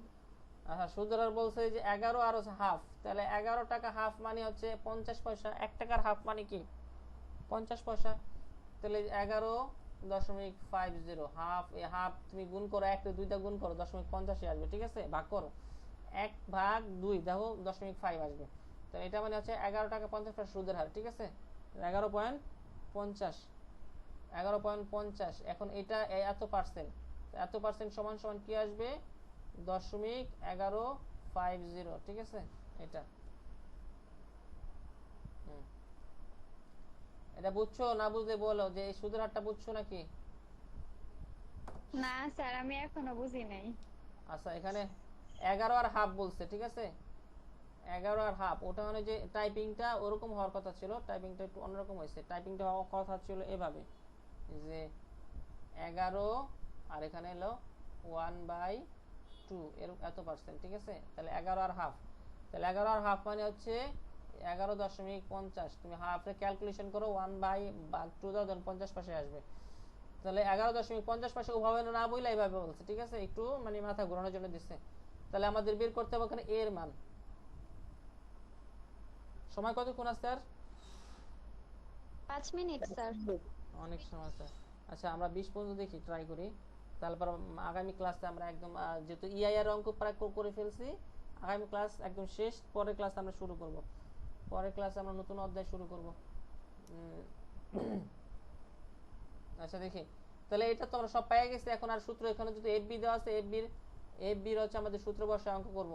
আচ্ছা সুদের হার বলছে যে 11 আর হচ্ছে হাফ, তাহলে 11 টাকা হাফ মানে হচ্ছে 50 পয়সা, 1 টাকার হাফ মানে কি 50 পয়সা, তাহলে 11.50 হাফ, এই হাফ তুমি গুণ করো, 1 তে 2টা গুণ করো 0.85 আসবে, ঠিক আছে, ভাগ করো 1/2 দেখো 0.5 আসবে, তো এটা মানে হচ্ছে 11 টাকা 50 পয়সা সুদের হার, ঠিক আছে, 11.50 এখন এটা এত পার্সেন্ট সমান সমান কি আসবে 0.1150, ঠিক আছে, এটা এটা বুঝছো না? বুঝলে বলো যে এই সুদের হারটা বুঝছো নাকি? না স্যার আমি এখনো বুঝি নাই। আচ্ছা এখানে 11 আর হাফ বলছে, ঠিক আছে, 11 আর হাফ, ওটা মানে যে টাইপিংটা ওরকম হওয়ার কথা ছিল, টাইপিংটা একটু অন্যরকম হয়েছে, টাইপিংটা হওয়ার কথা ছিল এভাবে যে 11 আর এখানে এলো 1/2 এর এত পার্সেন্ট, ঠিক আছে, তাহলে 11 আর হাফ, তাহলে 11 আর হাফ মানে হচ্ছে 11.50, তুমি হাফে ক্যালকুলেশন করো 1/2 দাও, দেন 50 পয়সা আসবে, তাহলে 11.50 পয়সা ওভাবে না বইলে এইভাবে বলছে, ঠিক আছে, একটু মানে মাথা ঘোরানোর জন্য দিচ্ছে। তাহলে আমাদের বের করতে হবে ওখানে এর মান। সময় কতক্ষণ আছে স্যার? 5 minute sir. অনেক সময় আছে। আচ্ছা আমরা 20 পর্যন্ত দেখি, ট্রাই করি, তারপর আগামী ক্লাসে আমরা একদম যেহেতু ইআইআর অঙ্ক প্রায় করে ফেলছি, আগামী ক্লাস একদম শেষ, পরের ক্লাস আমরা শুরু করব, পরের ক্লাসে আমরা নতুন অধ্যায় শুরু করব। আচ্ছা দেখি, তাহলে এটা তো আমরা সব পেয়ে গেছি, এখন আর সূত্র এখানে যদি এফবি দেওয়া আছে, এফবির হচ্ছে আমাদের সূত্র বসায় অঙ্ক করব।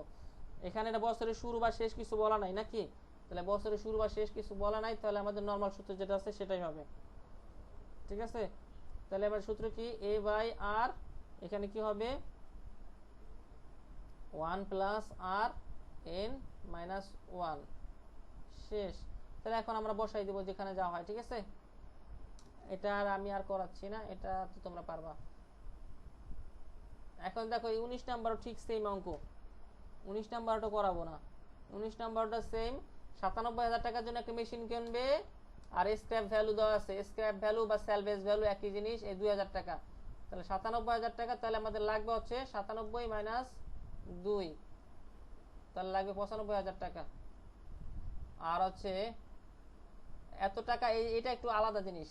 এখানে এটা বছরের শুরু বা শেষ কিছু বলা নাই নাকি, তাহলে বছরের শুরু বা শেষ কিছু বলা নাই, তাহলে আমাদের নরমাল সূত্র যেটা আছে সেটাই হবে। ঠিক আছে, তাহলে এবার সূত্র কি, a বাই আর, এখানে কি হবে 1 প্লাস আর এন মাইনাস 1 শেষ। তাহলে এখন আমরা বসাই দেবো যেখানে যা হয়। ঠিক আছে, এটা আর আমি আর করাচ্ছি না, এটা তো তোমরা পারবা। এখন দেখো এই 19 নাম্বারও ঠিক সেম অঙ্ক, 19 নাম্বারটা করাবো না, 19 নাম্বারটা সেম। 97,000 টাকার জন্য একটা মেশিন কিনবে, আর স্ক্র্যাপ ভ্যালু দেওয়া আছে, স্ক্র্যাপ ভ্যালু বা স্যালভেজ ভ্যালু একই জিনিস, এই 2,000 টাকা। তাহলে 97,000 টাকা, তাহলে আমাদের লাগবে হচ্ছে 97 মাইনাস 2, তাহলে লাগবে 95,000 টাকা। আর হচ্ছে এত টাকা, এটা একটু আলাদা জিনিস,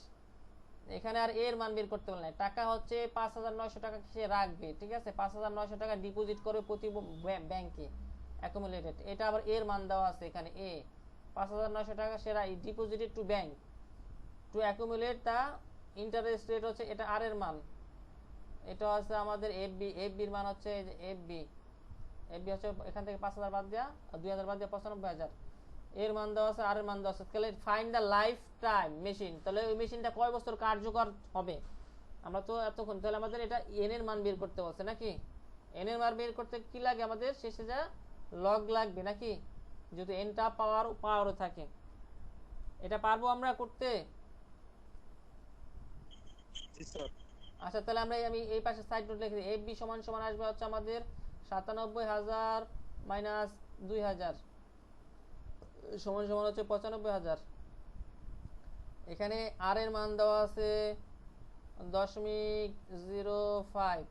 এখানে আর এর মান বের করতে পারলে টাকা হচ্ছে 5,900 টাকা সে রাখবে। ঠিক আছে, 5,900 টাকা ডিপোজিট করে প্রতি ব্যাংকে অ্যাকুমুলেটেড, এটা আবার এর মান দেওয়া আছে এখানে এ, 5,900 টাকা সে deposited to bank to accumulate the interest rate হচ্ছে এটা আর এর মান, এটা হচ্ছে আমাদের এফবি, এফবির মান হচ্ছে এফবি, এফবি হচ্ছে এখান থেকে 5,000 বাদ দেওয়া, 2,000 বাদ দেওয়া 95,000, এর মান দেওয়া আছে আর এর মান দেওয়া আছে। তাহলে find the life time machine, তাহলে ওই মেশিনটা কয় বছর কার্যকর হবে আমরা তো এতক্ষণ, তাহলে আমাদের এটা এন এর মান বের করতে বলছে নাকি, এন এর মান বের করতে কি লাগে আমাদের, শেষে যা লগ লাগবে নাকি, যদি এনটা পাওয়ারও থাকে। এটা পারবো আমরা করতে? জি স্যার। আচ্ছা, তাহলে আমরা আমি এই পাশে সাইড নোট লিখে দিই, এফ বি সমান সমান আসবে হচ্ছে আমাদের 97,000 মাইনাস 2,000 সমান সমান হচ্ছে 95,000। এখানে আর এর মান দেওয়া আছে 0.05,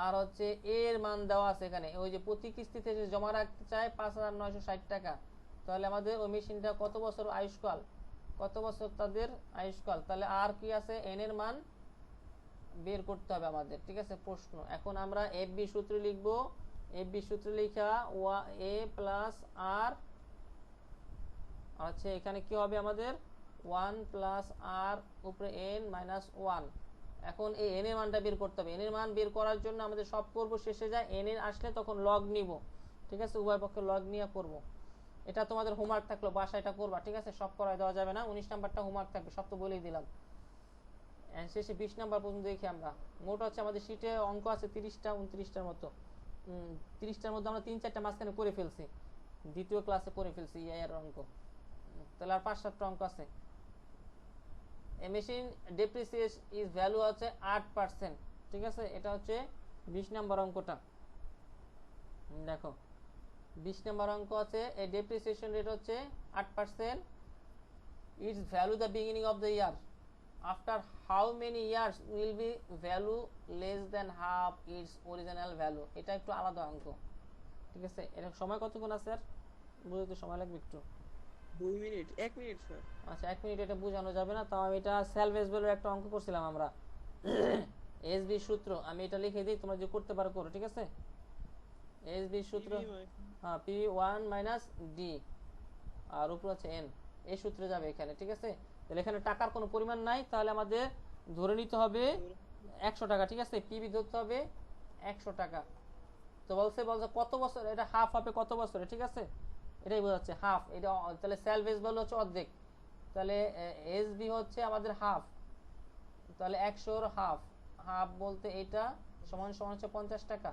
আর হচ্ছে এর মান দেওয়া আছে এখানে, ওই যে প্রতি কিস্তিতে যে জমা রাখতে চায় 5,960 টাকা, তাহলে আমাদের ওই মেশিনটা কত বছর আয়ুষ্কাল, কত বছর তাদের আয়ুষ্কাল, তাহলে আর কি আছে এন এর মান বের করতে হবে আমাদের। ঠিক আছে, প্রশ্ন এখন আমরা এফ বি সূত্র লিখবো, এফ বি সূত্র লেখা এ প্লাস আর আচ্ছা, এখানে কি হবে আমাদের 1 প্লাস আর উপরে এন মাইনাস 1। এখন এই এন এর মানটা বের করতে হবে, এন এর মান বের করার জন্য আমাদের সব করব শেষে যায় এন এর আসলে তখন লগ নিব। ঠিক আছে, উভয় পক্ষে লগ নিয়ে করব, এটা তোমাদের হোমওয়ার্ক থাকলো, বাসায় এটা করবা। ঠিক আছে, সব করাই দেওয়া যাবে না, 19 নাম্বারটা হোমওয়ার্ক থাকবে, সব তো বলেই দিলাম। শেষে 20 নাম্বার পর্যন্ত দেখি আমরা। মোট হচ্ছে আমাদের শিটে অঙ্ক আছে 30টা 29টার মতো, 30টার মধ্যে আমরা 3-4টা মাঝখানে করে ফেলছি, দ্বিতীয় ক্লাসে করে ফেলছি এর অঙ্ক, তাহলে আর 5-7টা অঙ্ক আছে। এ মেশিন ডেপ্রিসিয়েশন ইজ ভ্যালু হচ্ছে 8%। ঠিক আছে, এটা হচ্ছে 20 নাম্বার অঙ্কটা। দেখো 20 নাম্বার অঙ্ক আছে, এই ডেপ্রিসিয়েশন রেট হচ্ছে 8%, it's value the beginning of the year, after how many years will be value less than half its original value। এটা একটু আলাদা অঙ্ক। ঠিক আছে, এর সময় কতক্ষণ আছে আর বুঝতে সময় লাগবে একটু, 2 মিনিট 1 মিনিট স্যার। আচ্ছা 1 মিনিট এটা বোঝানো যাবে না, তাও আমি এটা স্যালভেজ ভ্যালুর একটা অঙ্ক করছিলাম আমরা, এসবি সূত্র, আমি এটা লিখে দিই, তোমরা যে করতে পারো করো। ঠিক আছে, এসবি সূত্র, হ্যাঁ পি 1 মাইনাস ডি আর উপর আছে এন, এই সূত্রে যাবে এখানে। ঠিক আছে, তাহলে এখানে টাকার কোনো পরিমাণ নাই, তাহলে আমাদের ধরে নিতে হবে 100 টাকা। ঠিক আছে, পিবি ধরতে হবে 100 টাকা। তো বলছে কত বছর, এটা হাফ হবে কত বছরে। ঠিক আছে, এটাই বোঝাচ্ছে হাফ, এটা তাহলে সেলভেজ ভ্যালু হচ্ছে অর্ধেক, তাহলে এসবি হচ্ছে আমাদের হাফ, তাহলে 100-র হাফ, হাফ বলতে এটা সমান সমান হচ্ছে 50 টাকা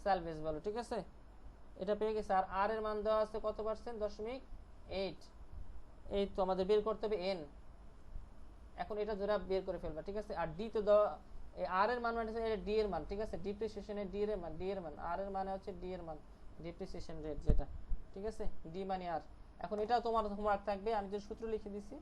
সেলভেজ ভ্যালু। ঠিক আছে, এটা পেয়ে গেছে। আর আর এর মান দেওয়া আছে কত পার্সেন্ট, 0.8, এই তো আমাদের বের করতে হবে এন, এখন এটা ধরে বের করে ফেলবা। ঠিক আছে, আর ডি তো দেওয়া, এই আর এর মান মানে এটা ডি এর মান। ঠিক আছে, ডিপ্রিসিয়েশনের ডি এর মান, ডি এর মান, আর এর মানে হচ্ছে ডি এর মান, ডিপ্রিসিয়েশন রেট যেটা। ঠিক আছে, ডি মানে আর। এখন এটা তোমার হোমওয়ার্ক থাকবে, আমি যে সূত্র লিখে দিছি